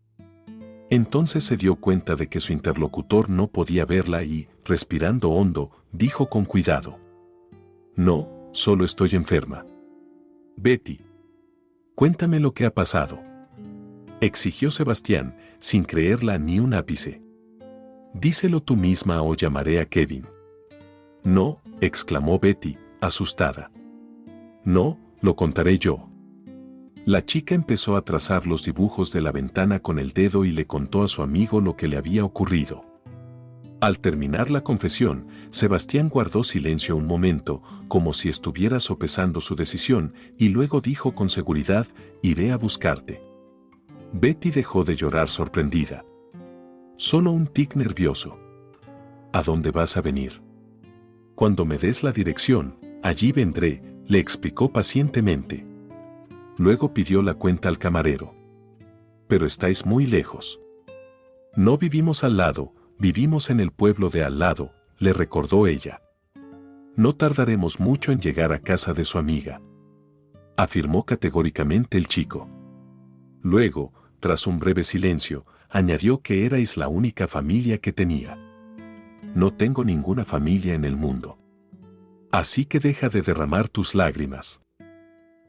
Entonces se dio cuenta de que su interlocutor no podía verla y, respirando hondo, dijo con cuidado: «No, solo estoy enferma». «Betty, cuéntame lo que ha pasado», exigió Sebastián, sin creerla ni un ápice. «Díselo tú misma o llamaré a Kevin». «No», exclamó Betty, asustada. «No, lo contaré yo». La chica empezó a trazar los dibujos de la ventana con el dedo y le contó a su amigo lo que le había ocurrido. Al terminar la confesión, Sebastián guardó silencio un momento, como si estuviera sopesando su decisión, y luego dijo con seguridad: «Iré a buscarte». Betty dejó de llorar sorprendida. «Solo un tic nervioso». «¿A dónde vas a venir?» «Cuando me des la dirección, allí vendré», le explicó pacientemente. Luego pidió la cuenta al camarero. «Pero estáis muy lejos». «No vivimos al lado, vivimos en el pueblo de al lado», le recordó ella. «No tardaremos mucho en llegar a casa de su amiga», afirmó categóricamente el chico. Luego, tras un breve silencio, añadió que erais la única familia que tenía. «No tengo ninguna familia en el mundo. Así que deja de derramar tus lágrimas.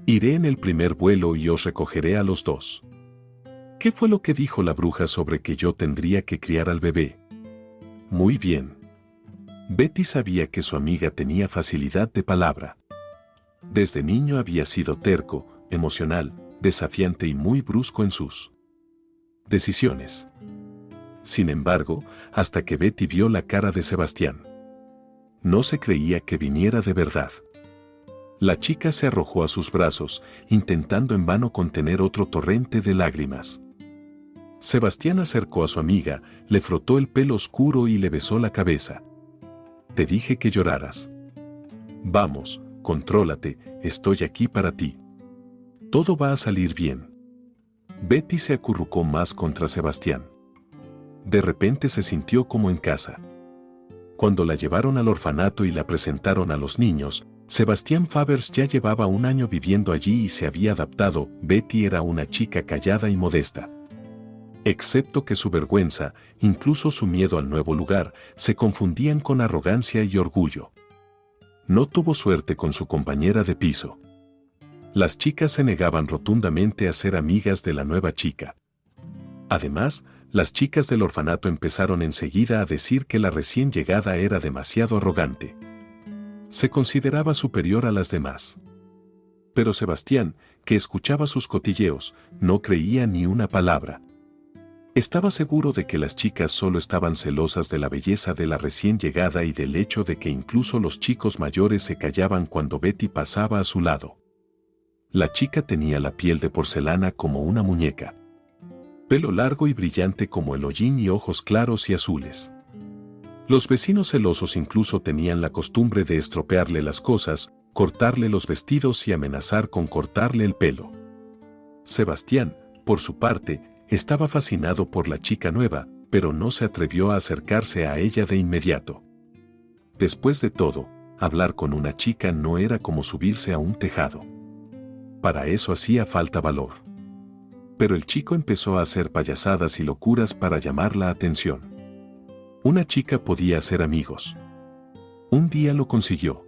Iré en el primer vuelo y os recogeré a los dos». «¿Qué fue lo que dijo la bruja sobre que yo tendría que criar al bebé?» «Muy bien». Betty sabía que su amiga tenía facilidad de palabra. Desde niño había sido terco, emocional, desafiante y muy brusco en sus decisiones. Sin embargo, hasta que Betty vio la cara de Sebastián, no se creía que viniera de verdad. La chica se arrojó a sus brazos, intentando en vano contener otro torrente de lágrimas. Sebastián acercó a su amiga, le frotó el pelo oscuro y le besó la cabeza. «Te dije que lloraras. Vamos, contrólate, estoy aquí para ti. Todo va a salir bien». Betty se acurrucó más contra Sebastián. De repente se sintió como en casa. Cuando la llevaron al orfanato y la presentaron a los niños, Sebastián Favers ya llevaba un año viviendo allí y se había adaptado. Betty era una chica callada y modesta. Excepto que su vergüenza, incluso su miedo al nuevo lugar, se confundían con arrogancia y orgullo. No tuvo suerte con su compañera de piso. Las chicas se negaban rotundamente a ser amigas de la nueva chica. Además, las chicas del orfanato empezaron enseguida a decir que la recién llegada era demasiado arrogante. Se consideraba superior a las demás. Pero Sebastián, que escuchaba sus cotilleos, no creía ni una palabra. Estaba seguro de que las chicas solo estaban celosas de la belleza de la recién llegada y del hecho de que incluso los chicos mayores se callaban cuando Betty pasaba a su lado. La chica tenía la piel de porcelana como una muñeca, pelo largo y brillante como el hollín y ojos claros y azules. Los vecinos celosos incluso tenían la costumbre de estropearle las cosas, cortarle los vestidos y amenazar con cortarle el pelo. Sebastián, por su parte, estaba fascinado por la chica nueva, pero no se atrevió a acercarse a ella de inmediato. Después de todo, hablar con una chica no era como subirse a un tejado. Para eso hacía falta valor. Pero el chico empezó a hacer payasadas y locuras para llamar la atención. Una chica podía hacer amigos. Un día lo consiguió.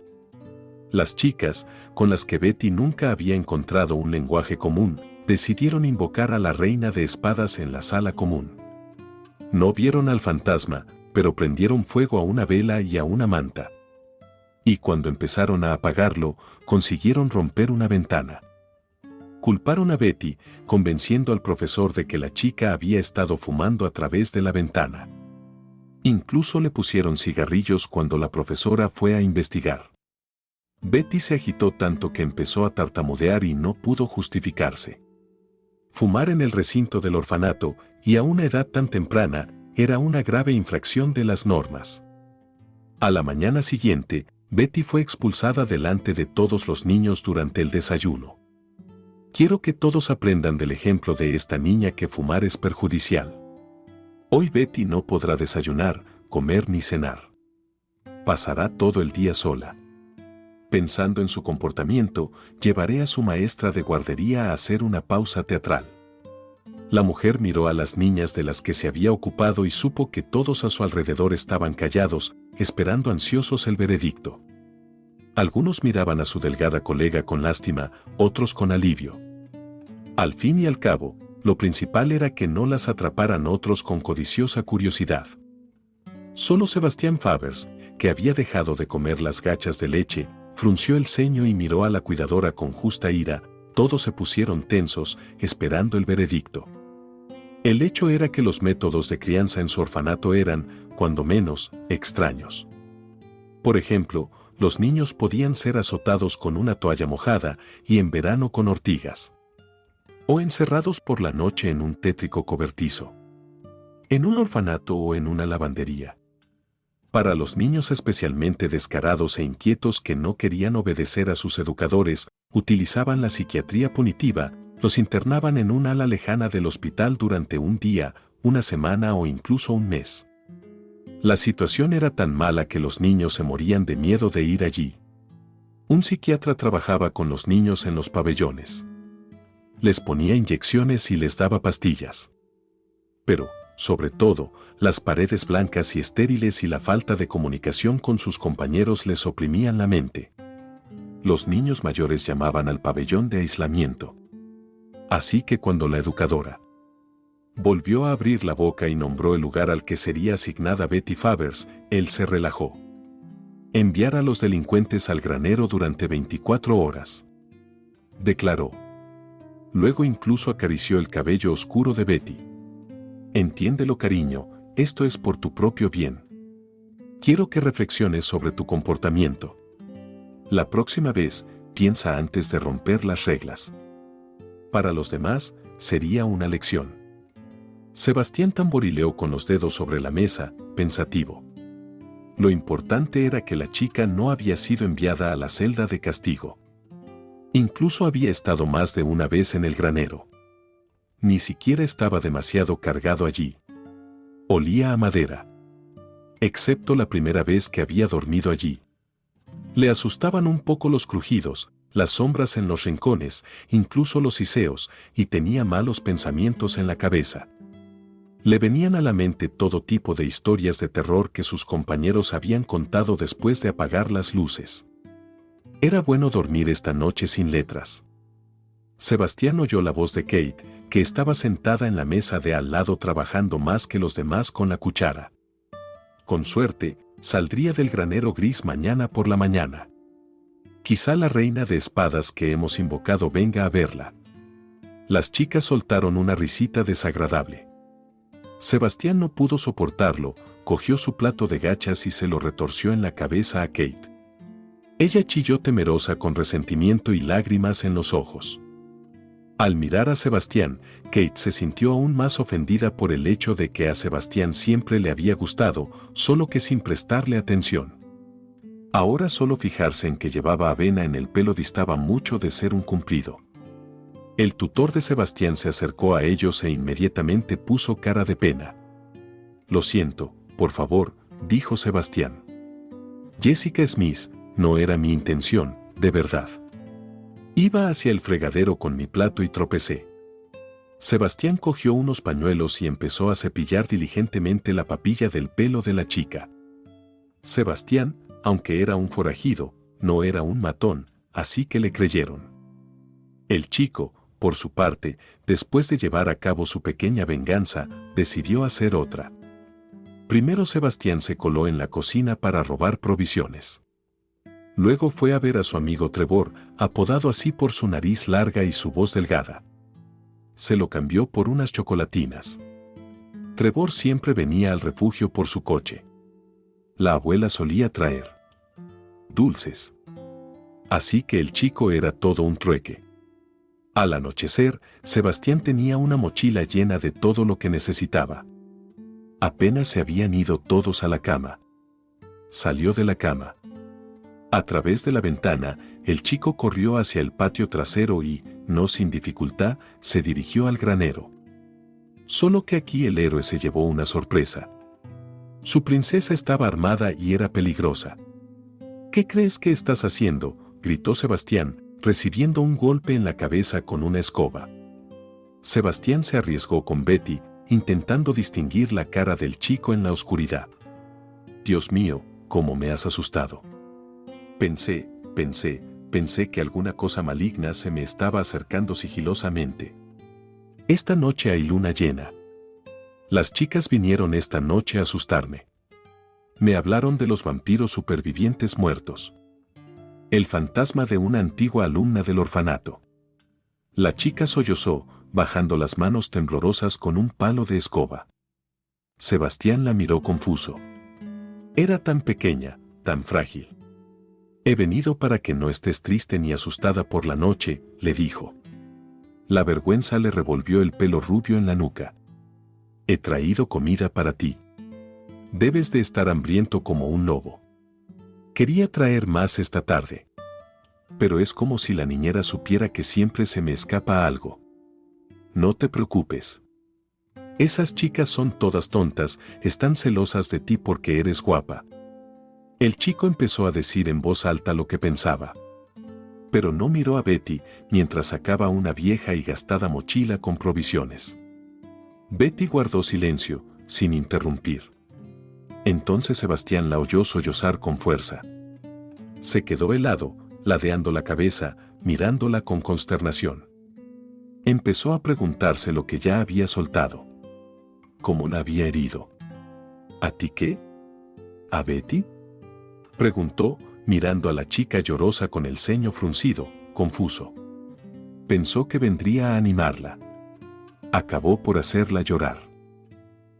Las chicas, con las que Betty nunca había encontrado un lenguaje común, decidieron invocar a la reina de espadas en la sala común. No vieron al fantasma, pero prendieron fuego a una vela y a una manta. Y cuando empezaron a apagarlo, consiguieron romper una ventana. Culparon a Betty, convenciendo al profesor de que la chica había estado fumando a través de la ventana. Incluso le pusieron cigarrillos cuando la profesora fue a investigar. Betty se agitó tanto que empezó a tartamudear y no pudo justificarse. Fumar en el recinto del orfanato, y a una edad tan temprana, era una grave infracción de las normas. A la mañana siguiente, Betty fue expulsada delante de todos los niños durante el desayuno. Quiero que todos aprendan del ejemplo de esta niña que fumar es perjudicial. Hoy Betty no podrá desayunar, comer ni cenar. Pasará todo el día sola. Pensando en su comportamiento, llevaré a su maestra de guardería a hacer una pausa teatral. La mujer miró a las niñas de las que se había ocupado y supo que todos a su alrededor estaban callados, esperando ansiosos el veredicto. Algunos miraban a su delgada colega con lástima, otros con alivio. Al fin y al cabo, lo principal era que no las atraparan otros con codiciosa curiosidad. Solo Sebastián Favers, que había dejado de comer las gachas de leche, frunció el ceño y miró a la cuidadora con justa ira. Todos se pusieron tensos, esperando el veredicto. El hecho era que los métodos de crianza en su orfanato eran, cuando menos, extraños. Por ejemplo, los niños podían ser azotados con una toalla mojada y en verano con ortigas. O encerrados por la noche en un tétrico cobertizo. En un orfanato o en una lavandería. Para los niños especialmente descarados e inquietos que no querían obedecer a sus educadores, utilizaban la psiquiatría punitiva, los internaban en un ala lejana del hospital durante un día, una semana o incluso un mes. La situación era tan mala que los niños se morían de miedo de ir allí. Un psiquiatra trabajaba con los niños en los pabellones. Les ponía inyecciones y les daba pastillas. Pero, sobre todo, las paredes blancas y estériles y la falta de comunicación con sus compañeros les oprimían la mente. Los niños mayores llamaban al pabellón de aislamiento. Así que cuando la educadora volvió a abrir la boca y nombró el lugar al que sería asignada Betty Favers, él se relajó. Enviar a los delincuentes al granero durante 24 horas. Declaró. Luego incluso acarició el cabello oscuro de Betty. Entiéndelo, cariño, esto es por tu propio bien. Quiero que reflexiones sobre tu comportamiento. La próxima vez, piensa antes de romper las reglas. Para los demás, sería una lección. Sebastián tamborileó con los dedos sobre la mesa, pensativo. Lo importante era que la chica no había sido enviada a la celda de castigo. Incluso había estado más de una vez en el granero. Ni siquiera estaba demasiado cargado allí. Olía a madera. Excepto la primera vez que había dormido allí. Le asustaban un poco los crujidos, las sombras en los rincones, incluso los siseos, y tenía malos pensamientos en la cabeza. Le venían a la mente todo tipo de historias de terror que sus compañeros habían contado después de apagar las luces. Era bueno dormir esta noche sin letras. Sebastián oyó la voz de Kate, que estaba sentada en la mesa de al lado trabajando más que los demás con la cuchara. Con suerte, saldría del granero gris mañana por la mañana. Quizá la reina de espadas que hemos invocado venga a verla. Las chicas soltaron una risita desagradable. Sebastián no pudo soportarlo, cogió su plato de gachas y se lo retorció en la cabeza a Kate. Ella chilló temerosa con resentimiento y lágrimas en los ojos. Al mirar a Sebastián, Kate se sintió aún más ofendida por el hecho de que a Sebastián siempre le había gustado, solo que sin prestarle atención. Ahora solo fijarse en que llevaba avena en el pelo distaba mucho de ser un cumplido. El tutor de Sebastián se acercó a ellos e inmediatamente puso cara de pena. «Lo siento, por favor», dijo Sebastián. «Jessica Smith, no era mi intención, de verdad. Iba hacia el fregadero con mi plato y tropecé». Sebastián cogió unos pañuelos y empezó a cepillar diligentemente la papilla del pelo de la chica. Sebastián, aunque era un forajido, no era un matón, así que le creyeron. El chico, por su parte, después de llevar a cabo su pequeña venganza, decidió hacer otra. Primero Sebastián se coló en la cocina para robar provisiones. Luego fue a ver a su amigo Trevor, apodado así por su nariz larga y su voz delgada. Se lo cambió por unas chocolatinas. Trevor siempre venía al refugio por su coche. La abuela solía traer dulces. Así que el chico era todo un trueque. Al anochecer, Sebastián tenía una mochila llena de todo lo que necesitaba. Apenas se habían ido todos a la cama. Salió de la cama. A través de la ventana, el chico corrió hacia el patio trasero y, no sin dificultad, se dirigió al granero. Solo que aquí el héroe se llevó una sorpresa. Su princesa estaba armada y era peligrosa. «¿Qué crees que estás haciendo?», gritó Sebastián, recibiendo un golpe en la cabeza con una escoba. Sebastián se arriesgó con Betty, intentando distinguir la cara del chico en la oscuridad. «Dios mío, cómo me has asustado». Pensé que alguna cosa maligna se me estaba acercando sigilosamente. Esta noche hay luna llena. Las chicas vinieron esta noche a asustarme. Me hablaron de los vampiros supervivientes muertos. El fantasma de una antigua alumna del orfanato. La chica sollozó, bajando las manos temblorosas con un palo de escoba. Sebastián la miró confuso. Era tan pequeña, tan frágil. «He venido para que no estés triste ni asustada por la noche», le dijo. La vergüenza le revolvió el pelo rubio en la nuca. «He traído comida para ti. Debes de estar hambriento como un lobo. Quería traer más esta tarde. Pero es como si la niñera supiera que siempre se me escapa algo. No te preocupes. Esas chicas son todas tontas, están celosas de ti porque eres guapa». El chico empezó a decir en voz alta lo que pensaba. Pero no miró a Betty mientras sacaba una vieja y gastada mochila con provisiones. Betty guardó silencio, sin interrumpir. Entonces Sebastián la oyó sollozar con fuerza. Se quedó helado, ladeando la cabeza, mirándola con consternación. Empezó a preguntarse lo que ya había soltado. ¿Cómo la había herido? ¿A ti qué? ¿A Betty?, preguntó, mirando a la chica llorosa con el ceño fruncido, confuso. Pensó que vendría a animarla. Acabó por hacerla llorar.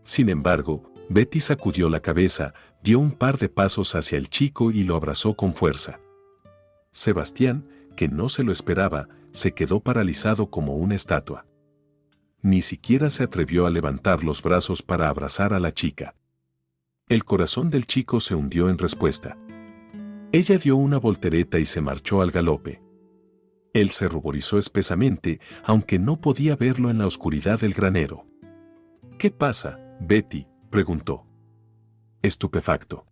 Sin embargo, Betty sacudió la cabeza, dio un par de pasos hacia el chico y lo abrazó con fuerza. Sebastián, que no se lo esperaba, se quedó paralizado como una estatua. Ni siquiera se atrevió a levantar los brazos para abrazar a la chica. El corazón del chico se hundió en respuesta. Ella dio una voltereta y se marchó al galope. Él se ruborizó espesamente, aunque no podía verlo en la oscuridad del granero. «¿Qué pasa, Betty?», preguntó. Estupefacto.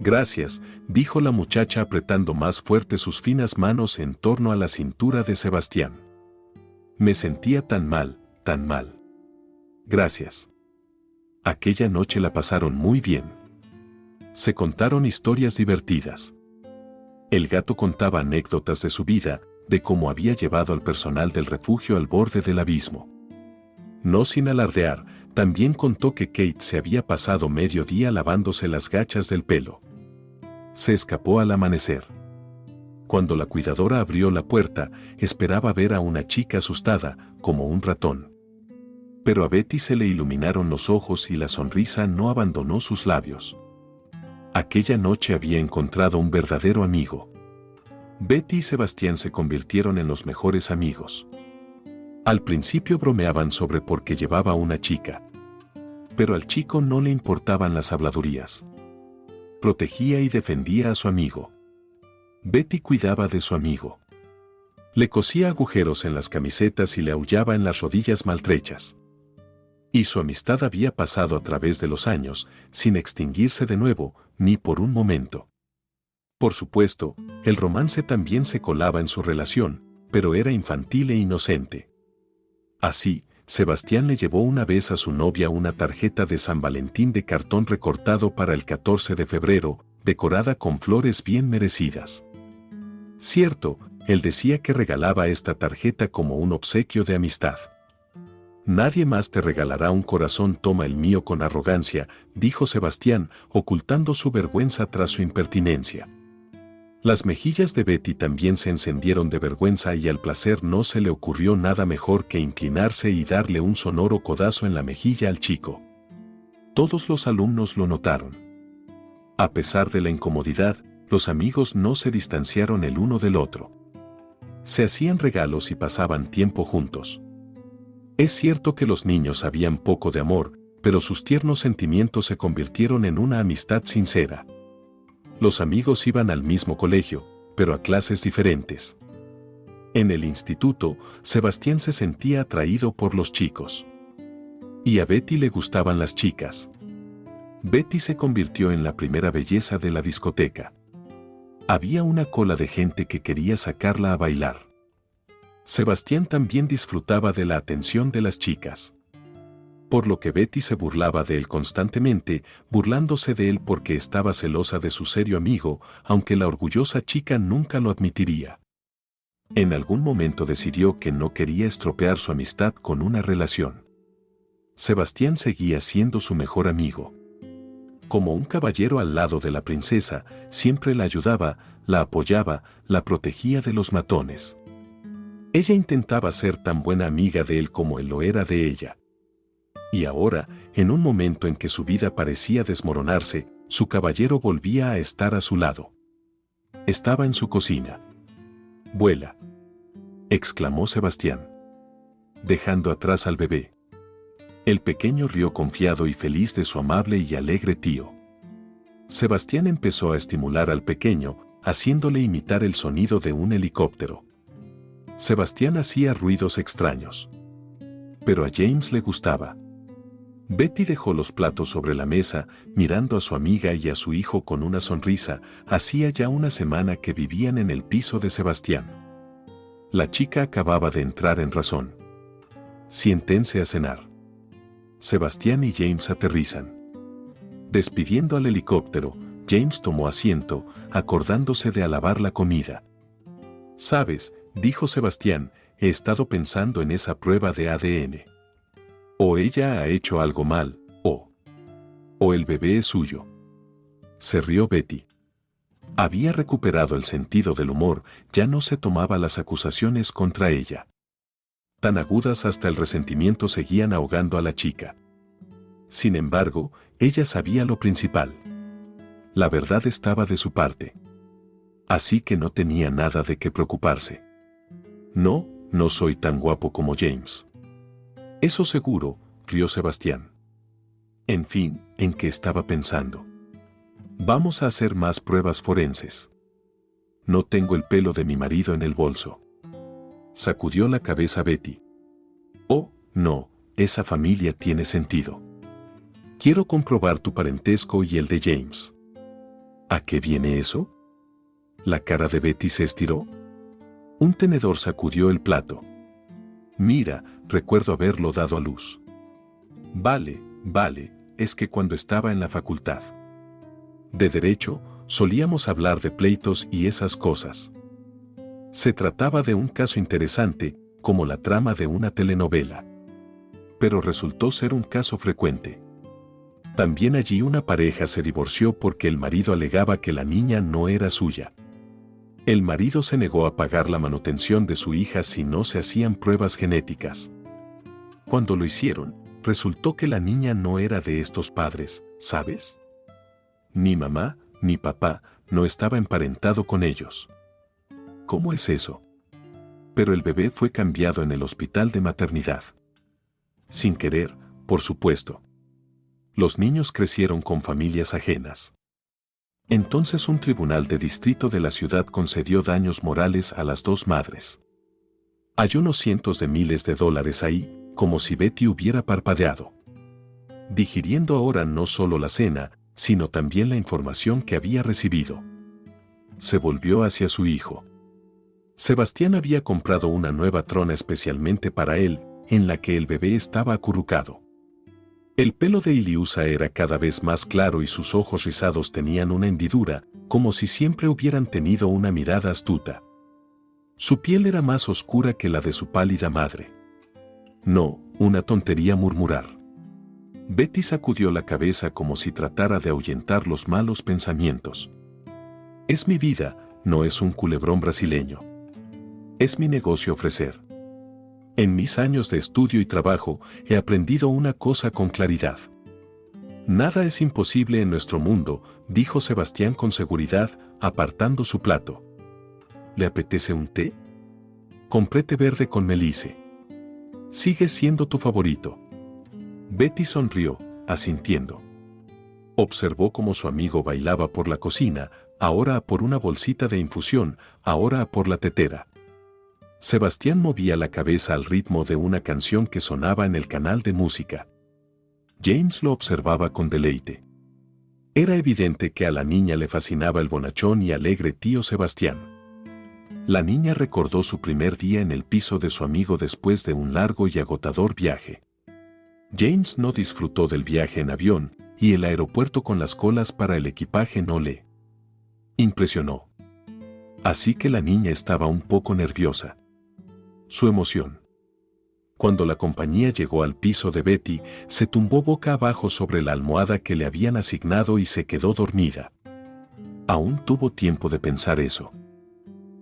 «Gracias», dijo la muchacha apretando más fuerte sus finas manos en torno a la cintura de Sebastián. «Me sentía tan mal, tan mal. Gracias». Aquella noche la pasaron muy bien. Se contaron historias divertidas. El gato contaba anécdotas de su vida, de cómo había llevado al personal del refugio al borde del abismo. No sin alardear, también contó que Kate se había pasado medio día lavándose las gachas del pelo. Se escapó al amanecer. Cuando la cuidadora abrió la puerta, esperaba ver a una chica asustada, como un ratón. Pero a Betty se le iluminaron los ojos y la sonrisa no abandonó sus labios. Aquella noche había encontrado un verdadero amigo. Betty y Sebastián se convirtieron en los mejores amigos. Al principio bromeaban sobre por qué llevaba una chica. Pero al chico no le importaban las habladurías. Protegía y defendía a su amigo. Betty cuidaba de su amigo. Le cosía agujeros en las camisetas y le aullaba en las rodillas maltrechas. Y su amistad había pasado a través de los años, sin extinguirse de nuevo, ni por un momento. Por supuesto, el romance también se colaba en su relación, pero era infantil e inocente. Así, Sebastián le llevó una vez a su novia una tarjeta de San Valentín de cartón recortado para el 14 de febrero, decorada con flores bien merecidas. Cierto, él decía que regalaba esta tarjeta como un obsequio de amistad. Nadie más te regalará un corazón, toma el mío con arrogancia, dijo Sebastián, ocultando su vergüenza tras su impertinencia. Las mejillas de Betty también se encendieron de vergüenza y al placer no se le ocurrió nada mejor que inclinarse y darle un sonoro codazo en la mejilla al chico. Todos los alumnos lo notaron. A pesar de la incomodidad, los amigos no se distanciaron el uno del otro. Se hacían regalos y pasaban tiempo juntos. Es cierto que los niños sabían poco de amor, pero sus tiernos sentimientos se convirtieron en una amistad sincera. Los amigos iban al mismo colegio, pero a clases diferentes. En el instituto, Sebastián se sentía atraído por los chicos. Y a Betty le gustaban las chicas. Betty se convirtió en la primera belleza de la discoteca. Había una cola de gente que quería sacarla a bailar. Sebastián también disfrutaba de la atención de las chicas. Por lo que Betty se burlaba de él constantemente, burlándose de él porque estaba celosa de su serio amigo, aunque la orgullosa chica nunca lo admitiría. En algún momento decidió que no quería estropear su amistad con una relación. Sebastián seguía siendo su mejor amigo. Como un caballero al lado de la princesa, siempre la ayudaba, la apoyaba, la protegía de los matones. Ella intentaba ser tan buena amiga de él como él lo era de ella. Y ahora, en un momento en que su vida parecía desmoronarse, su caballero volvía a estar a su lado. Estaba en su cocina. «Vuela», exclamó Sebastián, dejando atrás al bebé. El pequeño rió confiado y feliz de su amable y alegre tío. Sebastián empezó a estimular al pequeño, haciéndole imitar el sonido de un helicóptero. Sebastián hacía ruidos extraños. Pero a James le gustaba. Betty dejó los platos sobre la mesa, mirando a su amiga y a su hijo con una sonrisa. Hacía ya una semana que vivían en el piso de Sebastián. La chica acababa de entrar en razón. «Siéntense a cenar». Sebastián y James aterrizan. Despidiendo al helicóptero, James tomó asiento, acordándose de alabar la comida. «Sabes», dijo Sebastián, «he estado pensando en esa prueba de ADN. O ella ha hecho algo mal, o el bebé es suyo». Se rió Betty. Había recuperado el sentido del humor, ya no se tomaba las acusaciones contra ella. Tan agudas hasta el resentimiento seguían ahogando a la chica. Sin embargo, ella sabía lo principal. La verdad estaba de su parte. Así que no tenía nada de qué preocuparse. «No, no soy tan guapo como James». «Eso seguro», rió Sebastián. En fin, ¿en qué estaba pensando? «Vamos a hacer más pruebas forenses». «No tengo el pelo de mi marido en el bolso». Sacudió la cabeza Betty. «Oh, no, esa familia tiene sentido. Quiero comprobar tu parentesco y el de James». «¿A qué viene eso?» La cara de Betty se estiró. Un tenedor sacudió el plato. «Mira, recuerdo haberlo dado a luz». Vale, es que cuando estaba en la facultad de Derecho, solíamos hablar de pleitos y esas cosas. Se trataba de un caso interesante, como la trama de una telenovela. Pero resultó ser un caso frecuente. También allí una pareja se divorció porque el marido alegaba que la niña no era suya. El marido se negó a pagar la manutención de su hija si no se hacían pruebas genéticas. Cuando lo hicieron, resultó que la niña no era de estos padres, ¿sabes? Ni mamá, mi papá no estaba emparentado con ellos. ¿Cómo es eso? Pero el bebé fue cambiado en el hospital de maternidad. Sin querer, por supuesto. Los niños crecieron con familias ajenas. Entonces un tribunal de distrito de la ciudad concedió daños morales a las dos madres. Hay unos cientos de miles de dólares ahí, como si Betty hubiera parpadeado. Digiriendo ahora no solo la cena, sino también la información que había recibido. Se volvió hacia su hijo. Sebastián había comprado una nueva trona especialmente para él, en la que el bebé estaba acurrucado. El pelo de Iliusa era cada vez más claro y sus ojos rizados tenían una hendidura, como si siempre hubieran tenido una mirada astuta. Su piel era más oscura que la de su pálida madre. No, una tontería murmurar. Betty sacudió la cabeza como si tratara de ahuyentar los malos pensamientos. Es mi vida, no es un culebrón brasileño. Es mi negocio ofrecer. En mis años de estudio y trabajo he aprendido una cosa con claridad. Nada es imposible en nuestro mundo, dijo Sebastián con seguridad, apartando su plato. ¿Le apetece un té? Compré té verde con melice. Sigue siendo tu favorito. Betty sonrió, asintiendo. Observó cómo su amigo bailaba por la cocina, ahora por una bolsita de infusión, ahora por la tetera. Sebastián movía la cabeza al ritmo de una canción que sonaba en el canal de música. James lo observaba con deleite. Era evidente que a la niña le fascinaba el bonachón y alegre tío Sebastián. La niña recordó su primer día en el piso de su amigo después de un largo y agotador viaje. James no disfrutó del viaje en avión, y el aeropuerto con las colas para el equipaje no le impresionó. Así que la niña estaba un poco nerviosa. Su emoción. Cuando la compañía llegó al piso de Betty, se tumbó boca abajo sobre la almohada que le habían asignado y se quedó dormida. Aún tuvo tiempo de pensar eso.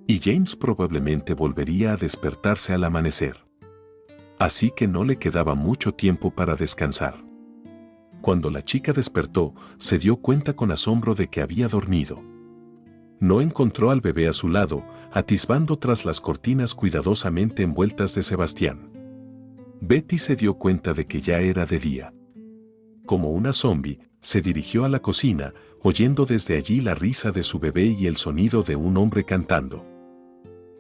Y James probablemente volvería a despertarse al amanecer. Así que no le quedaba mucho tiempo para descansar. Cuando la chica despertó, se dio cuenta con asombro de que había dormido. No encontró al bebé a su lado, atisbando tras las cortinas cuidadosamente envueltas de Sebastián. Betty se dio cuenta de que ya era de día. Como una zombie, se dirigió a la cocina, oyendo desde allí la risa de su bebé y el sonido de un hombre cantando.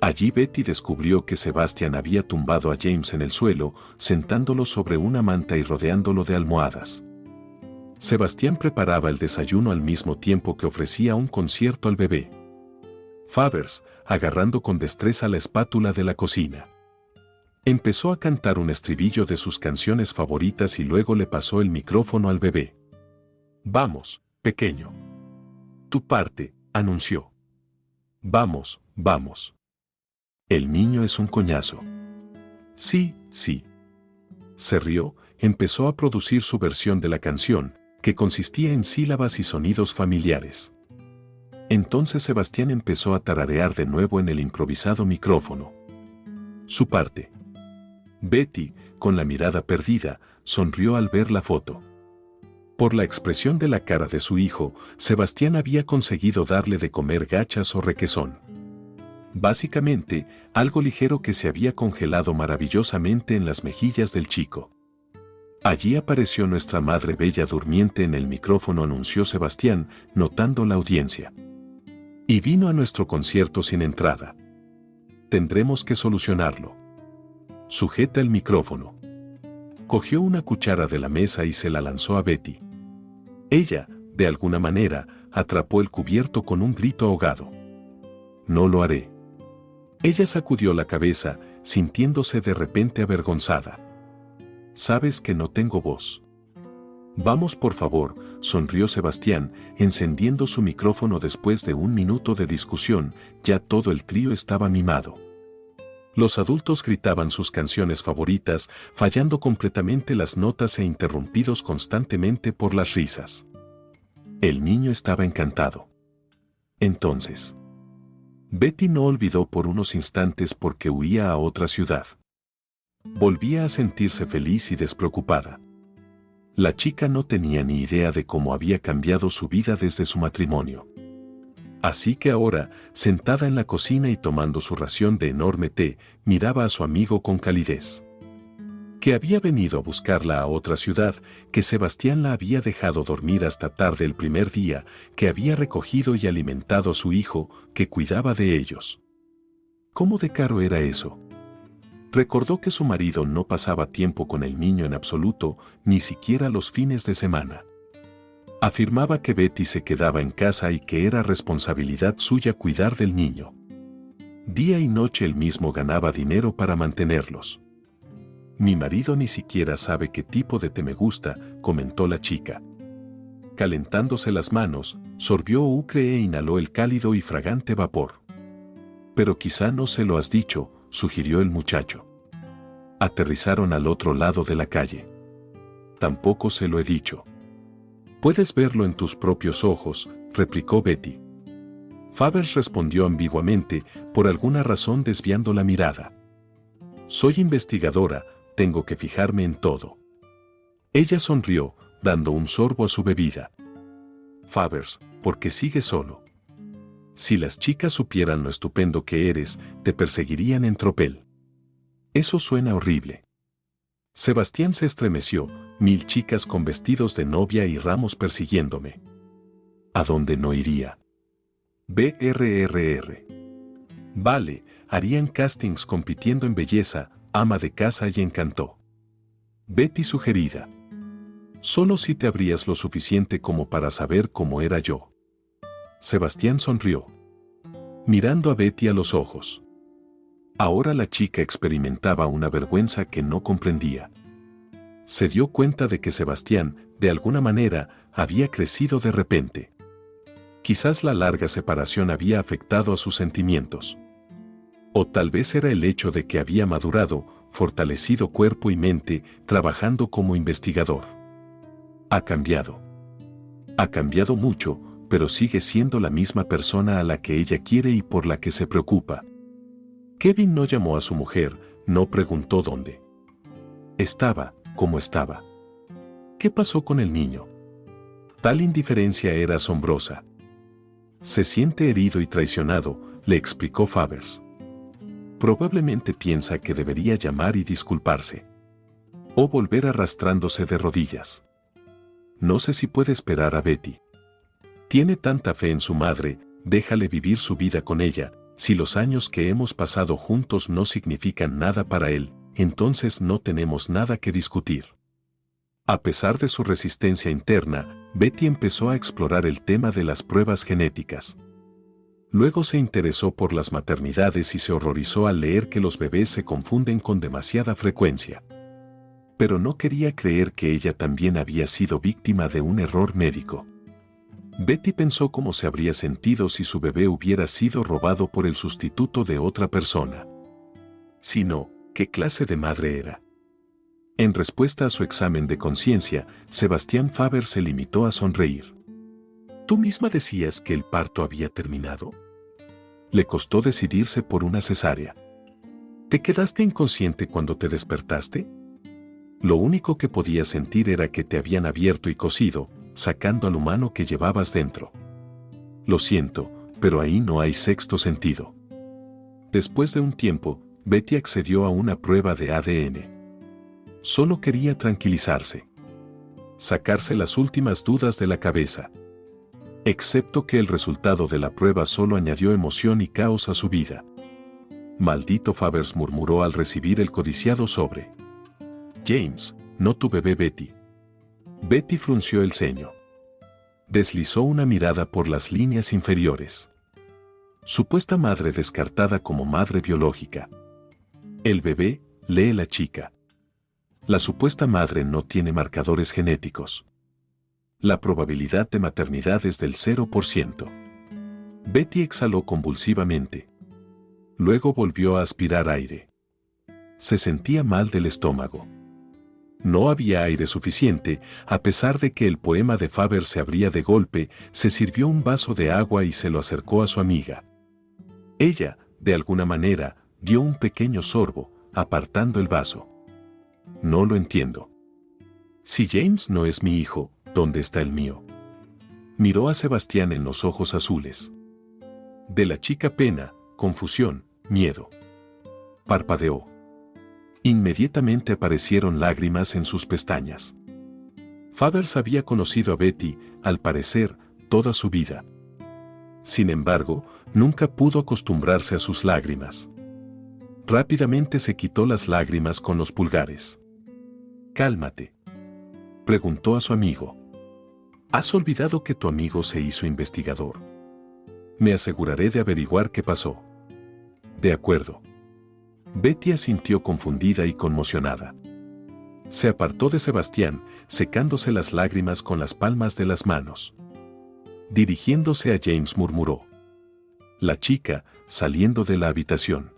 Allí Betty descubrió que Sebastián había tumbado a James en el suelo, sentándolo sobre una manta y rodeándolo de almohadas. Sebastián preparaba el desayuno al mismo tiempo que ofrecía un concierto al bebé. Favers, agarrando con destreza la espátula de la cocina. Empezó a cantar un estribillo de sus canciones favoritas y luego le pasó el micrófono al bebé. «Vamos, pequeño. Tu parte», anunció. «Vamos, vamos. El niño es un coñazo». «Sí, sí». Se rió, empezó a producir su versión de la canción, que consistía en sílabas y sonidos familiares. Entonces Sebastián empezó a tararear de nuevo en el improvisado micrófono. Su parte. Betty, con la mirada perdida, sonrió al ver la foto. Por la expresión de la cara de su hijo, Sebastián había conseguido darle de comer gachas o requesón. Básicamente, algo ligero que se había congelado maravillosamente en las mejillas del chico. Allí apareció nuestra madre bella durmiente en el micrófono, anunció Sebastián, notando la audiencia. Y vino a nuestro concierto sin entrada. Tendremos que solucionarlo. Sujeta el micrófono. Cogió una cuchara de la mesa y se la lanzó a Betty. Ella, de alguna manera, atrapó el cubierto con un grito ahogado. «No lo haré». Ella sacudió la cabeza, sintiéndose de repente avergonzada. «Sabes que no tengo voz». «Vamos por favor», sonrió Sebastián, encendiendo su micrófono después de un minuto de discusión, ya todo el trío estaba mimado. Los adultos gritaban sus canciones favoritas, fallando completamente las notas e interrumpidos constantemente por las risas. El niño estaba encantado. Entonces, Betty no olvidó por unos instantes por qué huía a otra ciudad. Volvía a sentirse feliz y despreocupada. La chica no tenía ni idea de cómo había cambiado su vida desde su matrimonio. Así que ahora, sentada en la cocina y tomando su ración de enorme té, miraba a su amigo con calidez. Que había venido a buscarla a otra ciudad, que Sebastián la había dejado dormir hasta tarde el primer día, que había recogido y alimentado a su hijo, que cuidaba de ellos. ¿Cómo de caro era eso? Recordó que su marido no pasaba tiempo con el niño en absoluto, ni siquiera los fines de semana. Afirmaba que Betty se quedaba en casa y que era responsabilidad suya cuidar del niño. Día y noche él mismo ganaba dinero para mantenerlos. Mi marido ni siquiera sabe qué tipo de té me gusta, comentó la chica. Calentándose las manos, sorbió ucre e inhaló el cálido y fragante vapor. Pero quizá no se lo has dicho, sugirió el muchacho. Aterrizaron al otro lado de la calle. Tampoco se lo he dicho. Puedes verlo en tus propios ojos, replicó Betty. Favers respondió ambiguamente, por alguna razón desviando la mirada. Soy investigadora, tengo que fijarme en todo. Ella sonrió, dando un sorbo a su bebida. Favers, ¿por qué sigues solo? Si las chicas supieran lo estupendo que eres, te perseguirían en tropel. Eso suena horrible. Sebastián se estremeció, 1000 chicas con vestidos de novia y ramos persiguiéndome. ¿A dónde no iría? BRRR. Vale, harían castings compitiendo en belleza, ama de casa y encantó. Betty sugerida. Solo si te abrías lo suficiente como para saber cómo era yo. Sebastián sonrió, mirando a Betty a los ojos. Ahora la chica experimentaba una vergüenza que no comprendía. Se dio cuenta de que Sebastián, de alguna manera, había crecido de repente. Quizás la larga separación había afectado a sus sentimientos. O tal vez era el hecho de que había madurado, fortalecido cuerpo y mente, trabajando como investigador. Ha cambiado. Ha cambiado mucho, pero sigue siendo la misma persona a la que ella quiere y por la que se preocupa. Kevin no llamó a su mujer, no preguntó dónde estaba, cómo estaba. ¿Qué pasó con el niño? Tal indiferencia era asombrosa. Se siente herido y traicionado, le explicó Favers. Probablemente piensa que debería llamar y disculparse. O volver arrastrándose de rodillas. No sé si puede esperar a Betty. Tiene tanta fe en su madre, déjale vivir su vida con ella. Si los años que hemos pasado juntos no significan nada para él, entonces no tenemos nada que discutir. A pesar de su resistencia interna, Betty empezó a explorar el tema de las pruebas genéticas. Luego se interesó por las maternidades y se horrorizó al leer que los bebés se confunden con demasiada frecuencia. Pero no quería creer que ella también había sido víctima de un error médico. Betty pensó cómo se habría sentido si su bebé hubiera sido robado por el sustituto de otra persona. Si no, ¿qué clase de madre era? En respuesta a su examen de conciencia, Sebastián Favers se limitó a sonreír. ¿Tú misma decías que el parto había terminado? Le costó decidirse por una cesárea. ¿Te quedaste inconsciente cuando te despertaste? Lo único que podías sentir era que te habían abierto y cosido, sacando al humano que llevabas dentro. Lo siento, pero ahí no hay sexto sentido. Después de un tiempo, Betty accedió a una prueba de ADN. Solo quería tranquilizarse. Sacarse las últimas dudas de la cabeza. Excepto que el resultado de la prueba solo añadió emoción y caos a su vida. Maldito Favers, murmuró al recibir el codiciado sobre. James, no tu bebé Betty. Betty frunció el ceño. Deslizó una mirada por las líneas inferiores. Supuesta madre descartada como madre biológica. El bebé, lee la chica. La supuesta madre no tiene marcadores genéticos. La probabilidad de maternidad es del 0%. Betty exhaló convulsivamente. Luego volvió a aspirar aire. Se sentía mal del estómago. No había aire suficiente, a pesar de que el poema de Favers se abría de golpe, se sirvió un vaso de agua y se lo acercó a su amiga. Ella, de alguna manera, dio un pequeño sorbo, apartando el vaso. No lo entiendo. Si James no es mi hijo, ¿dónde está el mío? Miró a Sebastián en los ojos azules. De la chica pena, confusión, miedo. Parpadeó. Inmediatamente aparecieron lágrimas en sus pestañas. Fathers había conocido a Betty, al parecer, toda su vida. Sin embargo, nunca pudo acostumbrarse a sus lágrimas. Rápidamente se quitó las lágrimas con los pulgares. «Cálmate», preguntó a su amigo. «¿Has olvidado que tu amigo se hizo investigador? Me aseguraré de averiguar qué pasó». «De acuerdo». Betty asintió confundida y conmocionada. Se apartó de Sebastián, secándose las lágrimas con las palmas de las manos. Dirigiéndose a James murmuró: «La chica, saliendo de la habitación».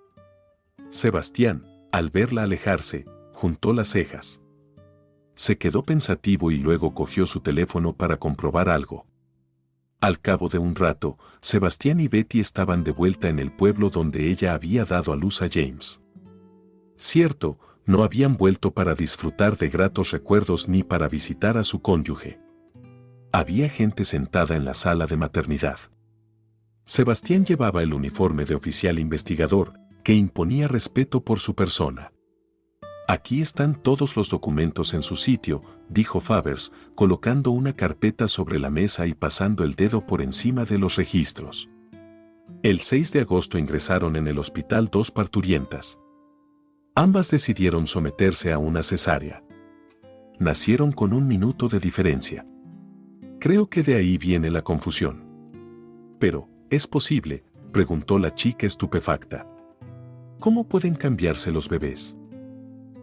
Sebastián, al verla alejarse, juntó las cejas. Se quedó pensativo y luego cogió su teléfono para comprobar algo. Al cabo de un rato, Sebastián y Betty estaban de vuelta en el pueblo donde ella había dado a luz a James. Cierto, no habían vuelto para disfrutar de gratos recuerdos ni para visitar a su cónyuge. Había gente sentada en la sala de maternidad. Sebastián llevaba el uniforme de oficial investigador, que imponía respeto por su persona. «Aquí están todos los documentos en su sitio», dijo Fathers, colocando una carpeta sobre la mesa y pasando el dedo por encima de los registros. El 6 de agosto ingresaron en el hospital 2 parturientas. Ambas decidieron someterse a una cesárea. Nacieron con 1 minuto de diferencia. Creo que de ahí viene la confusión. «Pero, ¿es posible?», preguntó la chica estupefacta. «¿Cómo pueden cambiarse los bebés?».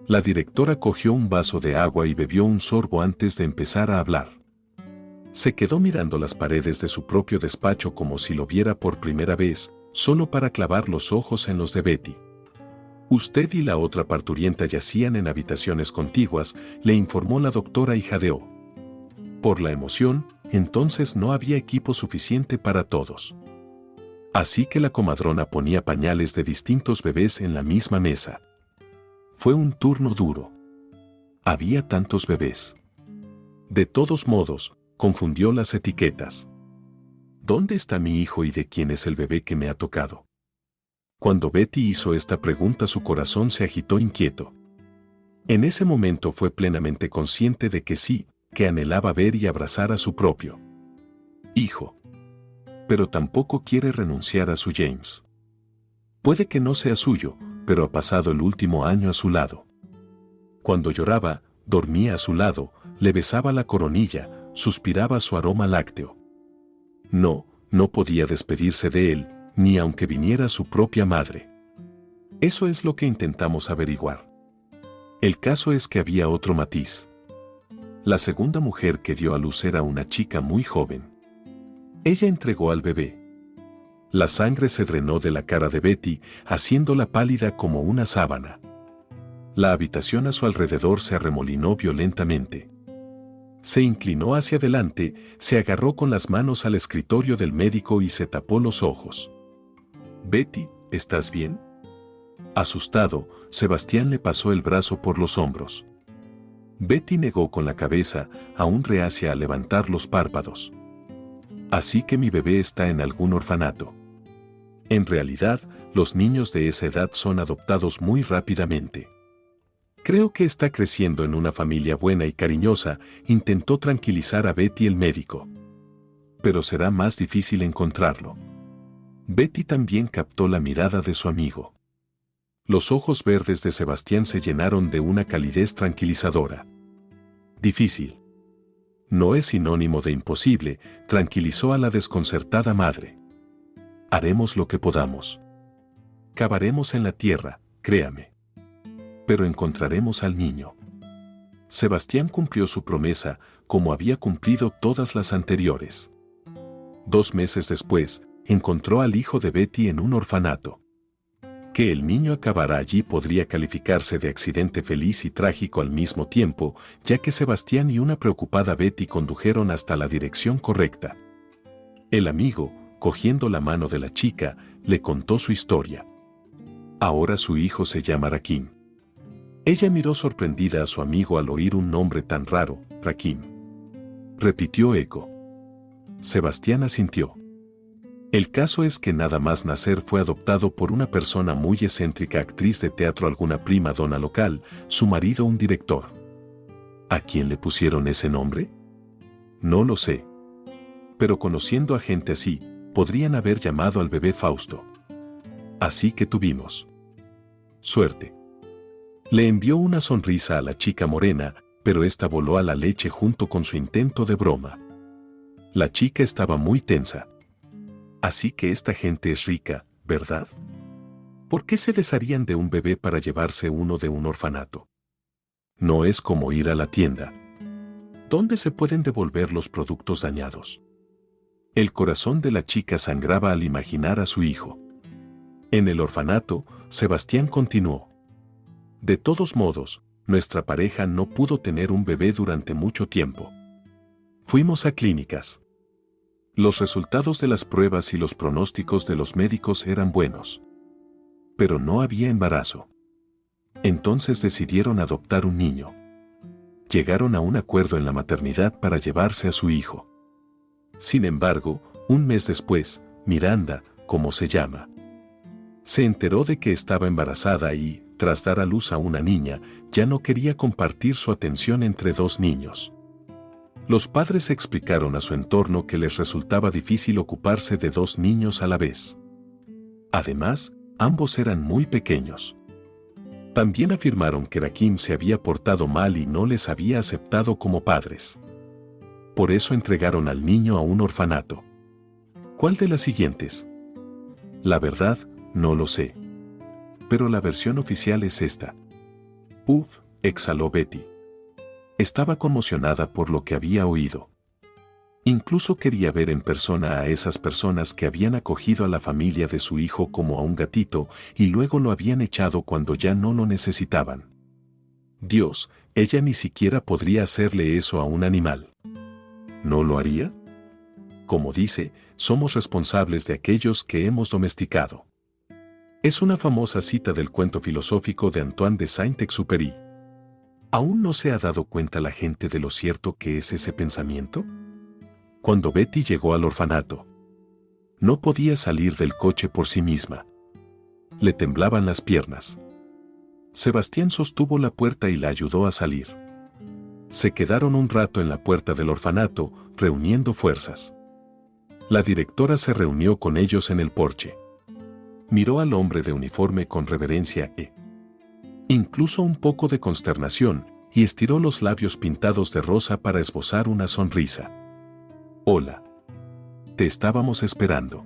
La directora cogió un vaso de agua y bebió un sorbo antes de empezar a hablar. Se quedó mirando las paredes de su propio despacho como si lo viera por primera vez, solo para clavar los ojos en los de Betty. «Usted y la otra parturienta yacían en habitaciones contiguas», le informó la doctora y jadeó. Por la emoción, entonces no había equipo suficiente para todos. Así que la comadrona ponía pañales de distintos bebés en la misma mesa. Fue un turno duro. Había tantos bebés. De todos modos, confundió las etiquetas. ¿Dónde está mi hijo y de quién es el bebé que me ha tocado? Cuando Betty hizo esta pregunta, su corazón se agitó inquieto. En ese momento fue plenamente consciente de que sí, que anhelaba ver y abrazar a su propio hijo. Pero tampoco quiere renunciar a su James. Puede que no sea suyo, pero ha pasado el último año a su lado. Cuando lloraba, dormía a su lado, le besaba la coronilla, suspiraba su aroma lácteo. No podía despedirse de él, ni aunque viniera su propia madre. Eso es lo que intentamos averiguar. El caso es que había otro matiz. La segunda mujer que dio a luz era una chica muy joven. Ella entregó al bebé. La sangre se drenó de la cara de Betty, haciéndola pálida como una sábana. La habitación a su alrededor se arremolinó violentamente. Se inclinó hacia adelante, se agarró con las manos al escritorio del médico y se tapó los ojos. «Betty, ¿estás bien?». Asustado, Sebastián le pasó el brazo por los hombros. Betty negó con la cabeza, aún reacia a levantar los párpados. «Así que mi bebé está en algún orfanato». En realidad, los niños de esa edad son adoptados muy rápidamente. «Creo que está creciendo en una familia buena y cariñosa», intentó tranquilizar a Betty el médico. «Pero será más difícil encontrarlo». Betty también captó la mirada de su amigo. Los ojos verdes de Sebastián se llenaron de una calidez tranquilizadora. «Difícil. No es sinónimo de imposible», tranquilizó a la desconcertada madre. «Haremos lo que podamos. Cavaremos en la tierra, créame. Pero encontraremos al niño». Sebastián cumplió su promesa, como había cumplido todas las anteriores. 2 meses después, encontró al hijo de Betty en un orfanato. Que el niño acabara allí podría calificarse de accidente feliz y trágico al mismo tiempo, ya que Sebastián y una preocupada Betty condujeron hasta la dirección correcta. El amigo, cogiendo la mano de la chica, le contó su historia. Ahora su hijo se llama Rakim. Ella miró sorprendida a su amigo al oír un nombre tan raro, Rakim. Repitió eco. Sebastián asintió. El caso es que nada más nacer fue adoptado por una persona muy excéntrica, actriz de teatro, alguna prima donna local, su marido un director. ¿A quién le pusieron ese nombre? No lo sé. Pero conociendo a gente así, podrían haber llamado al bebé Fausto. Así que tuvimos suerte. Le envió una sonrisa a la chica morena, pero esta voló a la leche junto con su intento de broma. La chica estaba muy tensa. Así que esta gente es rica, ¿verdad? ¿Por qué se desharían de un bebé para llevarse uno de un orfanato? No es como ir a la tienda, donde se pueden devolver los productos dañados. El corazón de la chica sangraba al imaginar a su hijo. En el orfanato, Sebastián continuó. De todos modos, nuestra pareja no pudo tener un bebé durante mucho tiempo. Fuimos a clínicas. Los resultados de las pruebas y los pronósticos de los médicos eran buenos. Pero no había embarazo. Entonces decidieron adoptar un niño. Llegaron a un acuerdo en la maternidad para llevarse a su hijo. Sin embargo, un mes después, Miranda, como se llama, se enteró de que estaba embarazada y, tras dar a luz a una niña, ya no quería compartir su atención entre dos niños. Los padres explicaron a su entorno que les resultaba difícil ocuparse de dos niños a la vez. Además, ambos eran muy pequeños. También afirmaron que Rakim se había portado mal y no les había aceptado como padres. Por eso entregaron al niño a un orfanato. ¿Cuál de las siguientes? La verdad, no lo sé. Pero la versión oficial es esta. Uf, exhaló Betty. Estaba conmocionada por lo que había oído. Incluso quería ver en persona a esas personas que habían acogido a la familia de su hijo como a un gatito y luego lo habían echado cuando ya no lo necesitaban. Dios, ella ni siquiera podría hacerle eso a un animal. ¿No lo haría? Como dice, somos responsables de aquellos que hemos domesticado. Es una famosa cita del cuento filosófico de Antoine de Saint-Exupéry. ¿Aún no se ha dado cuenta la gente de lo cierto que es ese pensamiento? Cuando Betty llegó al orfanato, no podía salir del coche por sí misma. Le temblaban las piernas. Sebastián sostuvo la puerta y la ayudó a salir. Se quedaron un rato en la puerta del orfanato, reuniendo fuerzas. La directora se reunió con ellos en el porche. Miró al hombre de uniforme con reverencia e incluso un poco de consternación, y estiró los labios pintados de rosa para esbozar una sonrisa. Hola. Te estábamos esperando.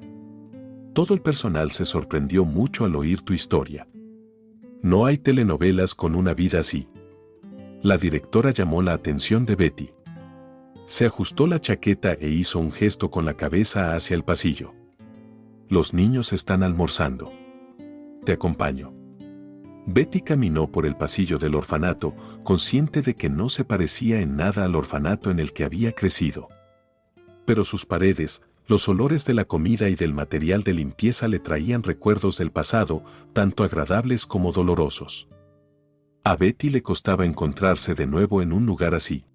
Todo el personal se sorprendió mucho al oír tu historia. No hay telenovelas con una vida así. La directora llamó la atención de Betty. Se ajustó la chaqueta e hizo un gesto con la cabeza hacia el pasillo. Los niños están almorzando. Te acompaño. Betty caminó por el pasillo del orfanato, consciente de que no se parecía en nada al orfanato en el que había crecido. Pero sus paredes, los olores de la comida y del material de limpieza le traían recuerdos del pasado, tanto agradables como dolorosos. A Betty le costaba encontrarse de nuevo en un lugar así.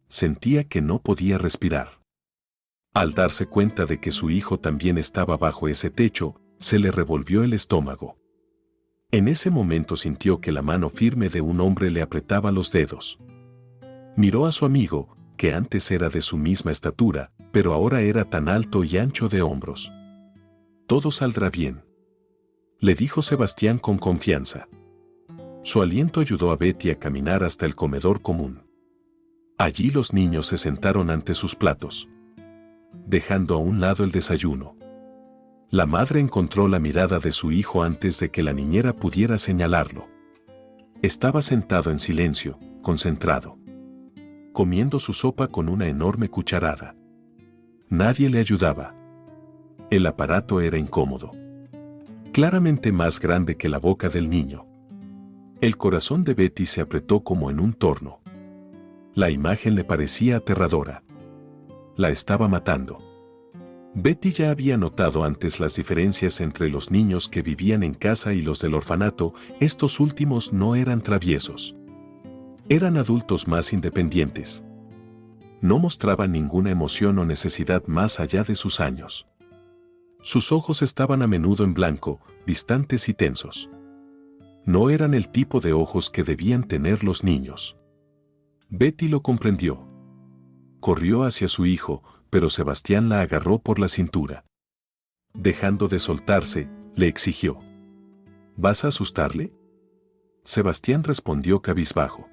Sentía que no podía respirar. Al darse cuenta de que su hijo también estaba bajo ese techo, se le revolvió el estómago. En ese momento sintió que la mano firme de un hombre le apretaba los dedos. Miró a su amigo, que antes era de su misma estatura, pero ahora era tan alto y ancho de hombros. Todo saldrá bien, le dijo Sebastián con confianza. Su aliento ayudó a Betty a caminar hasta el comedor común. Allí los niños se sentaron ante sus platos, dejando a un lado el desayuno. La madre encontró la mirada de su hijo antes de que la niñera pudiera señalarlo. Estaba sentado en silencio, concentrado, comiendo su sopa con una enorme cucharada. Nadie le ayudaba. El aparato era incómodo, claramente más grande que la boca del niño. El corazón de Betty se apretó como en un torno. La imagen le parecía aterradora. La estaba matando. Betty ya había notado antes las diferencias entre los niños que vivían en casa y los del orfanato. Estos últimos no eran traviesos. Eran adultos más independientes. No mostraban ninguna emoción o necesidad más allá de sus años. Sus ojos estaban a menudo en blanco, distantes y tensos. No eran el tipo de ojos que debían tener los niños. Betty lo comprendió. Corrió hacia su hijo, pero Sebastián la agarró por la cintura. Dejando de soltarse, le exigió: ¿vas a asustarle? Sebastián respondió cabizbajo: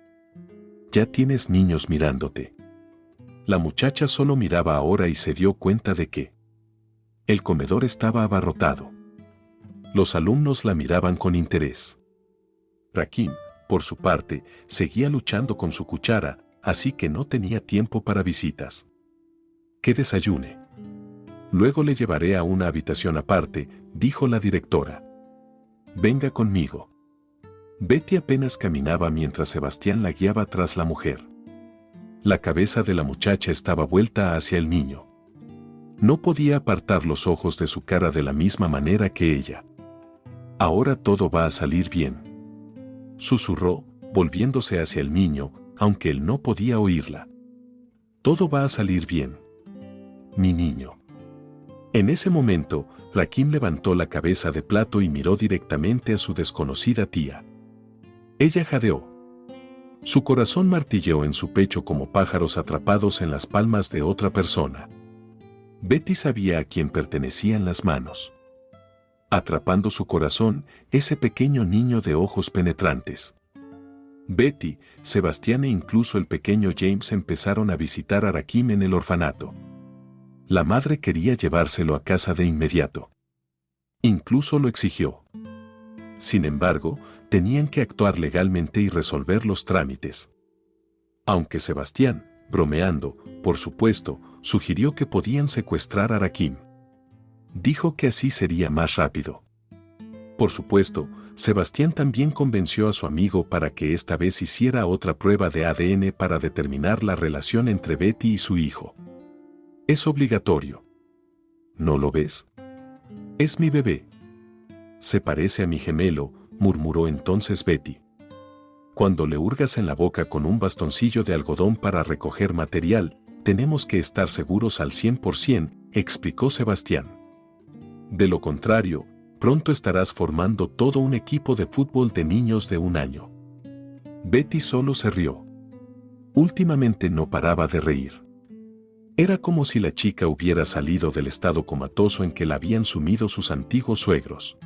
ya tienes niños mirándote. La muchacha solo miraba ahora y se dio cuenta de que el comedor estaba abarrotado. Los alumnos la miraban con interés. Rakim, por su parte, seguía luchando con su cuchara, así que no tenía tiempo para visitas. Que desayune. Luego le llevaré a una habitación aparte, dijo la directora. Venga conmigo. Betty apenas caminaba mientras Sebastián la guiaba tras la mujer. La cabeza de la muchacha estaba vuelta hacia el niño. No podía apartar los ojos de su cara de la misma manera que ella. Ahora todo va a salir bien, susurró, volviéndose hacia el niño, aunque él no podía oírla. Todo va a salir bien, mi niño. En ese momento, Rakim levantó la cabeza de plato y miró directamente a su desconocida tía. Ella jadeó. Su corazón martilleó en su pecho como pájaros atrapados en las palmas de otra persona. Betty sabía a quién pertenecían las manos. Atrapando su corazón, ese pequeño niño de ojos penetrantes. Betty, Sebastián e incluso el pequeño James empezaron a visitar a Rakim en el orfanato. La madre quería llevárselo a casa de inmediato. Incluso lo exigió. Sin embargo, tenían que actuar legalmente y resolver los trámites. Aunque Sebastián, bromeando, por supuesto, sugirió que podían secuestrar a Rakim. Dijo que así sería más rápido. Por supuesto, Sebastián también convenció a su amigo para que esta vez hiciera otra prueba de ADN para determinar la relación entre Betty y su hijo. Es obligatorio. ¿No lo ves? Es mi bebé. Se parece a mi gemelo, murmuró entonces Betty. Cuando le hurgas en la boca con un bastoncillo de algodón para recoger material, tenemos que estar seguros al 100%, explicó Sebastián. De lo contrario, pronto estarás formando todo un equipo de fútbol de niños de 1 año. Betty solo se rió. Últimamente no paraba de reír. Era como si la chica hubiera salido del estado comatoso en que la habían sumido sus antiguos suegros.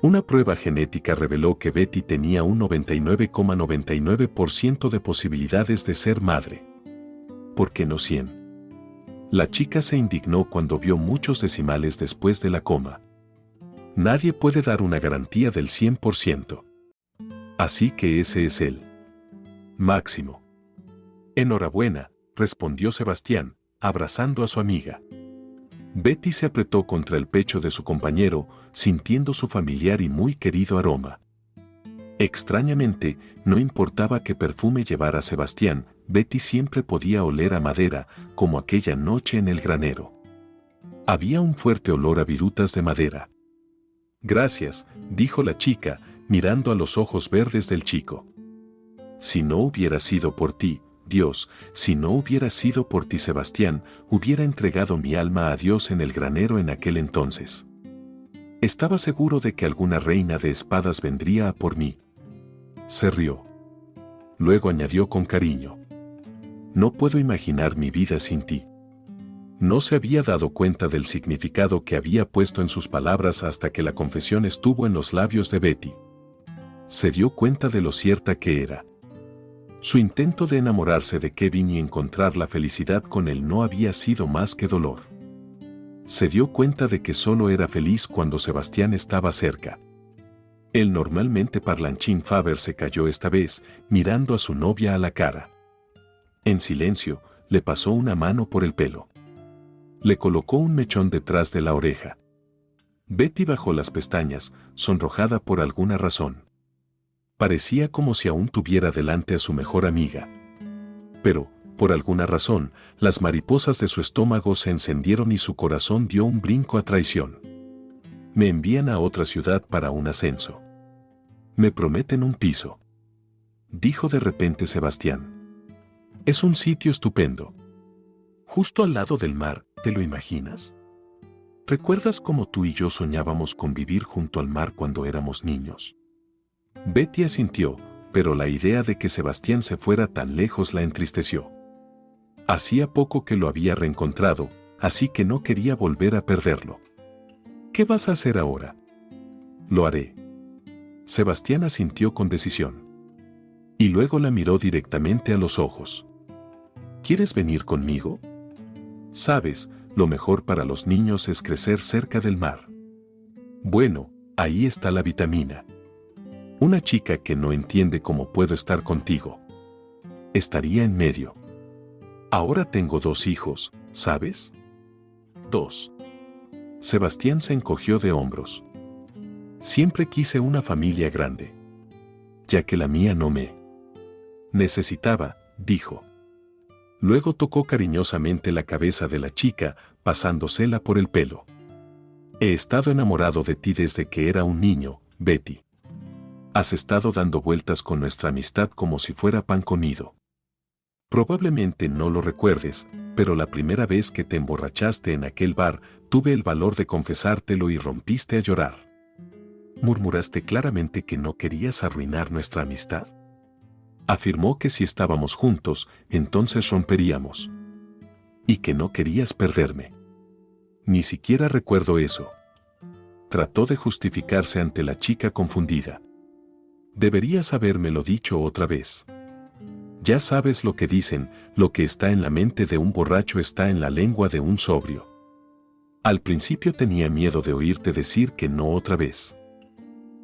Una prueba genética reveló que Betty tenía un 99,99% de posibilidades de ser madre. ¿Por qué no 100? La chica se indignó cuando vio muchos decimales después de la coma. Nadie puede dar una garantía del 100%. Así que ese es el máximo. Enhorabuena, respondió Sebastián, abrazando a su amiga. Betty se apretó contra el pecho de su compañero, sintiendo su familiar y muy querido aroma. Extrañamente, no importaba qué perfume llevara Sebastián, Betty siempre podía oler a madera, como aquella noche en el granero. Había un fuerte olor a virutas de madera. Gracias, dijo la chica, mirando a los ojos verdes del chico. Si no hubiera sido por ti, Dios, si no hubiera sido por ti, Sebastián, hubiera entregado mi alma a Dios en el granero en aquel entonces. Estaba seguro de que alguna reina de espadas vendría a por mí. Se rió. Luego añadió con cariño: no puedo imaginar mi vida sin ti. No se había dado cuenta del significado que había puesto en sus palabras hasta que la confesión estuvo en los labios de Betty. Se dio cuenta de lo cierta que era. Su intento de enamorarse de Kevin y encontrar la felicidad con él no había sido más que dolor. Se dio cuenta de que solo era feliz cuando Sebastián estaba cerca. El normalmente parlanchín Faber se calló esta vez, mirando a su novia a la cara. En silencio, le pasó una mano por el pelo. Le colocó un mechón detrás de la oreja. Betty bajó las pestañas, sonrojada por alguna razón. Parecía como si aún tuviera delante a su mejor amiga. Pero, por alguna razón, las mariposas de su estómago se encendieron y su corazón dio un brinco a traición. Me envían a otra ciudad para un ascenso. Me prometen un piso. Dijo de repente Sebastián. Es un sitio estupendo. Justo al lado del mar, ¿te lo imaginas? ¿Recuerdas cómo tú y yo soñábamos con vivir junto al mar cuando éramos niños? Betty asintió, pero la idea de que Sebastián se fuera tan lejos la entristeció. Hacía poco que lo había reencontrado, así que no quería volver a perderlo. ¿Qué vas a hacer ahora? Lo haré. Sebastián asintió con decisión. Y luego la miró directamente a los ojos. ¿Quieres venir conmigo? Sabes, lo mejor para los niños es crecer cerca del mar. Bueno, ahí está la vitamina. Una chica que no entiende cómo puedo estar contigo. Estaría en medio. Ahora tengo 2 hijos, ¿sabes? 2. Sebastián se encogió de hombros. Siempre quise una familia grande. Ya que la mía no me necesitaba, dijo. Luego tocó cariñosamente la cabeza de la chica, pasándosela por el pelo. He estado enamorado de ti desde que era un niño, Betty. Has estado dando vueltas con nuestra amistad como si fuera pan comido. Probablemente no lo recuerdes, pero la primera vez que te emborrachaste en aquel bar, tuve el valor de confesártelo y rompiste a llorar. Murmuraste claramente que no querías arruinar nuestra amistad. Afirmó que si estábamos juntos, entonces romperíamos. Y que no querías perderme. Ni siquiera recuerdo eso. Trató de justificarse ante la chica confundida. Deberías habérmelo dicho otra vez. Ya sabes lo que dicen, lo que está en la mente de un borracho está en la lengua de un sobrio. Al principio tenía miedo de oírte decir que no otra vez.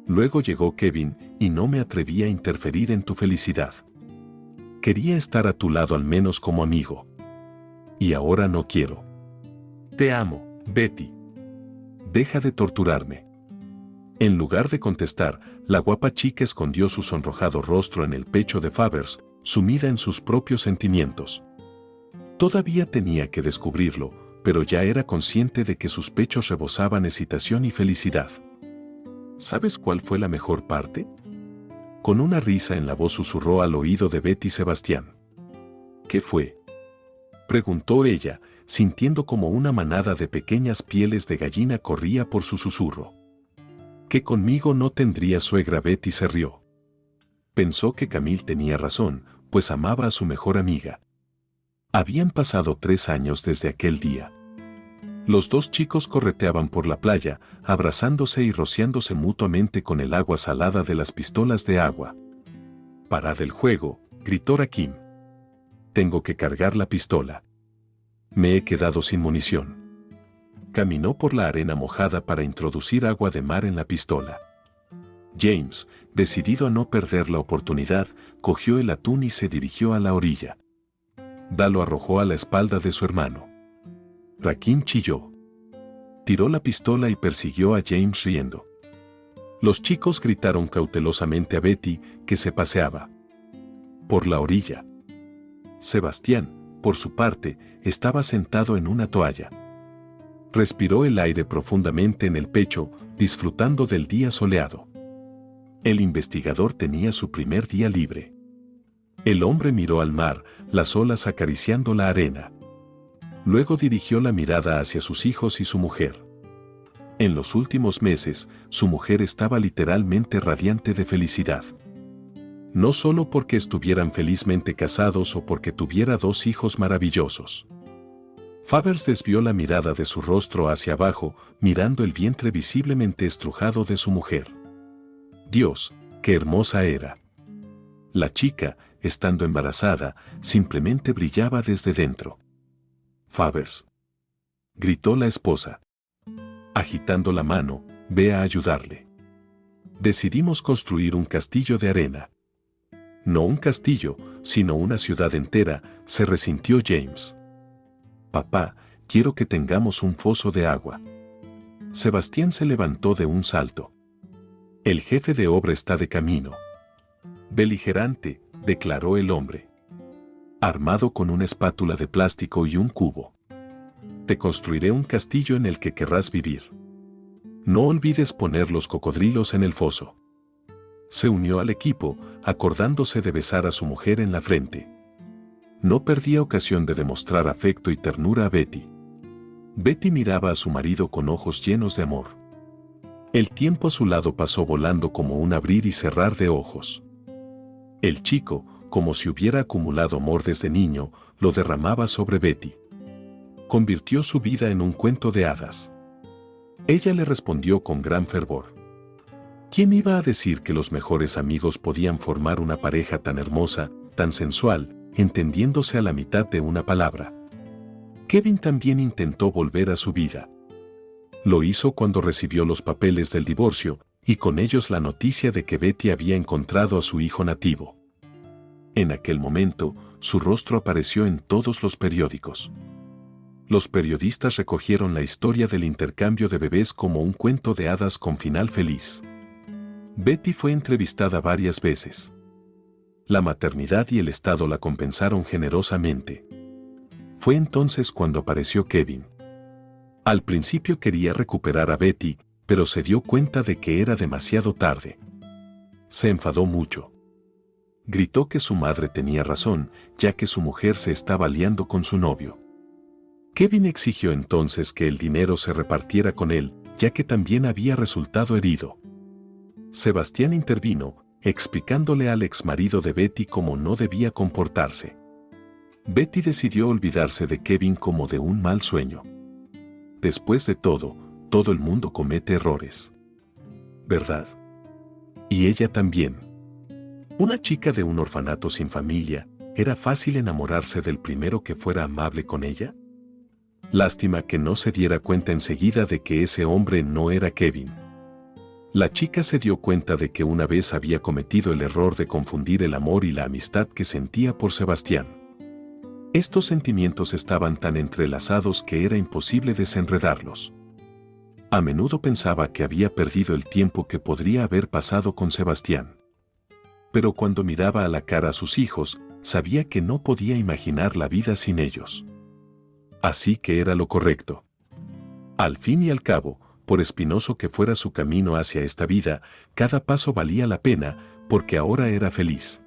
Luego llegó Kevin y no me atreví a interferir en tu felicidad. Quería estar a tu lado al menos como amigo. Y ahora no quiero. Te amo, Betty. Deja de torturarme. En lugar de contestar, la guapa chica escondió su sonrojado rostro en el pecho de Favers, sumida en sus propios sentimientos. Todavía tenía que descubrirlo, pero ya era consciente de que sus pechos rebosaban excitación y felicidad. ¿Sabes cuál fue la mejor parte? Con una risa en la voz susurró al oído de Betty Sebastián. ¿Qué fue? Preguntó ella, sintiendo como una manada de pequeñas pieles de gallina corría por su susurro. Que conmigo no tendría suegra. Betty se rió. Pensó que Camille tenía razón, pues amaba a su mejor amiga. Habían pasado 3 años desde aquel día. Los 2 chicos correteaban por la playa, abrazándose y rociándose mutuamente con el agua salada de las pistolas de agua. «Parad el juego», gritó Rakim. «Tengo que cargar la pistola. Me he quedado sin munición». Caminó por la arena mojada para introducir agua de mar en la pistola. James, decidido a no perder la oportunidad, cogió el atún y se dirigió a la orilla. Dalo arrojó a la espalda de su hermano. Rakim chilló. Tiró la pistola y persiguió a James riendo. Los chicos gritaron cautelosamente a Betty, que se paseaba por la orilla. Sebastián, por su parte, estaba sentado en una toalla. Respiró el aire profundamente en el pecho, disfrutando del día soleado. El investigador tenía su primer día libre. El hombre miró al mar, las olas acariciando la arena. Luego dirigió la mirada hacia sus hijos y su mujer. En los últimos meses, su mujer estaba literalmente radiante de felicidad. No solo porque estuvieran felizmente casados o porque tuviera 2 hijos maravillosos. Favers desvió la mirada de su rostro hacia abajo, mirando el vientre visiblemente estrujado de su mujer. Dios, qué hermosa era. La chica, estando embarazada, simplemente brillaba desde dentro. Favers, gritó la esposa. Agitando la mano, ve a ayudarle. Decidimos construir un castillo de arena. No un castillo, sino una ciudad entera, se resintió James. Papá, quiero que tengamos un foso de agua. Sebastián se levantó de un salto. El jefe de obra está de camino. Beligerante, declaró el hombre. armado con una espátula de plástico y un cubo. Te construiré un castillo en el que querrás vivir. No olvides poner los cocodrilos en el foso. Se unió al equipo, acordándose de besar a su mujer en la frente. No perdía ocasión de demostrar afecto y ternura a Betty. Betty miraba a su marido con ojos llenos de amor. El tiempo a su lado pasó volando como un abrir y cerrar de ojos. El chico, como si hubiera acumulado amor desde niño, lo derramaba sobre Betty. Convirtió su vida en un cuento de hadas. Ella le respondió con gran fervor. ¿Quién iba a decir que los mejores amigos podían formar una pareja tan hermosa, tan sensual, entendiéndose a la mitad de una palabra? Kevin también intentó volver a su vida. Lo hizo cuando recibió los papeles del divorcio, y con ellos la noticia de que Betty había encontrado a su hijo nativo. En aquel momento, su rostro apareció en todos los periódicos. Los periodistas recogieron la historia del intercambio de bebés como un cuento de hadas con final feliz. Betty fue entrevistada varias veces. La maternidad y el Estado la compensaron generosamente. Fue entonces cuando apareció Kevin. Al principio quería recuperar a Betty, pero se dio cuenta de que era demasiado tarde. Se enfadó mucho. Gritó que su madre tenía razón, ya que su mujer se estaba liando con su novio. Kevin exigió entonces que el dinero se repartiera con él, ya que también había resultado herido. Sebastián intervino, explicándole al exmarido de Betty cómo no debía comportarse. Betty decidió olvidarse de Kevin como de un mal sueño. Después de todo el mundo comete errores. ¿Verdad? Y ella también. Una chica de un orfanato sin familia, ¿era fácil enamorarse del primero que fuera amable con ella? Lástima que no se diera cuenta enseguida de que ese hombre no era Kevin. La chica se dio cuenta de que una vez había cometido el error de confundir el amor y la amistad que sentía por Sebastián. Estos sentimientos estaban tan entrelazados que era imposible desenredarlos. A menudo pensaba que había perdido el tiempo que podría haber pasado con Sebastián. Pero cuando miraba a la cara a sus hijos, sabía que no podía imaginar la vida sin ellos. Así que era lo correcto. Al fin y al cabo, por espinoso que fuera su camino hacia esta vida, cada paso valía la pena, porque ahora era feliz.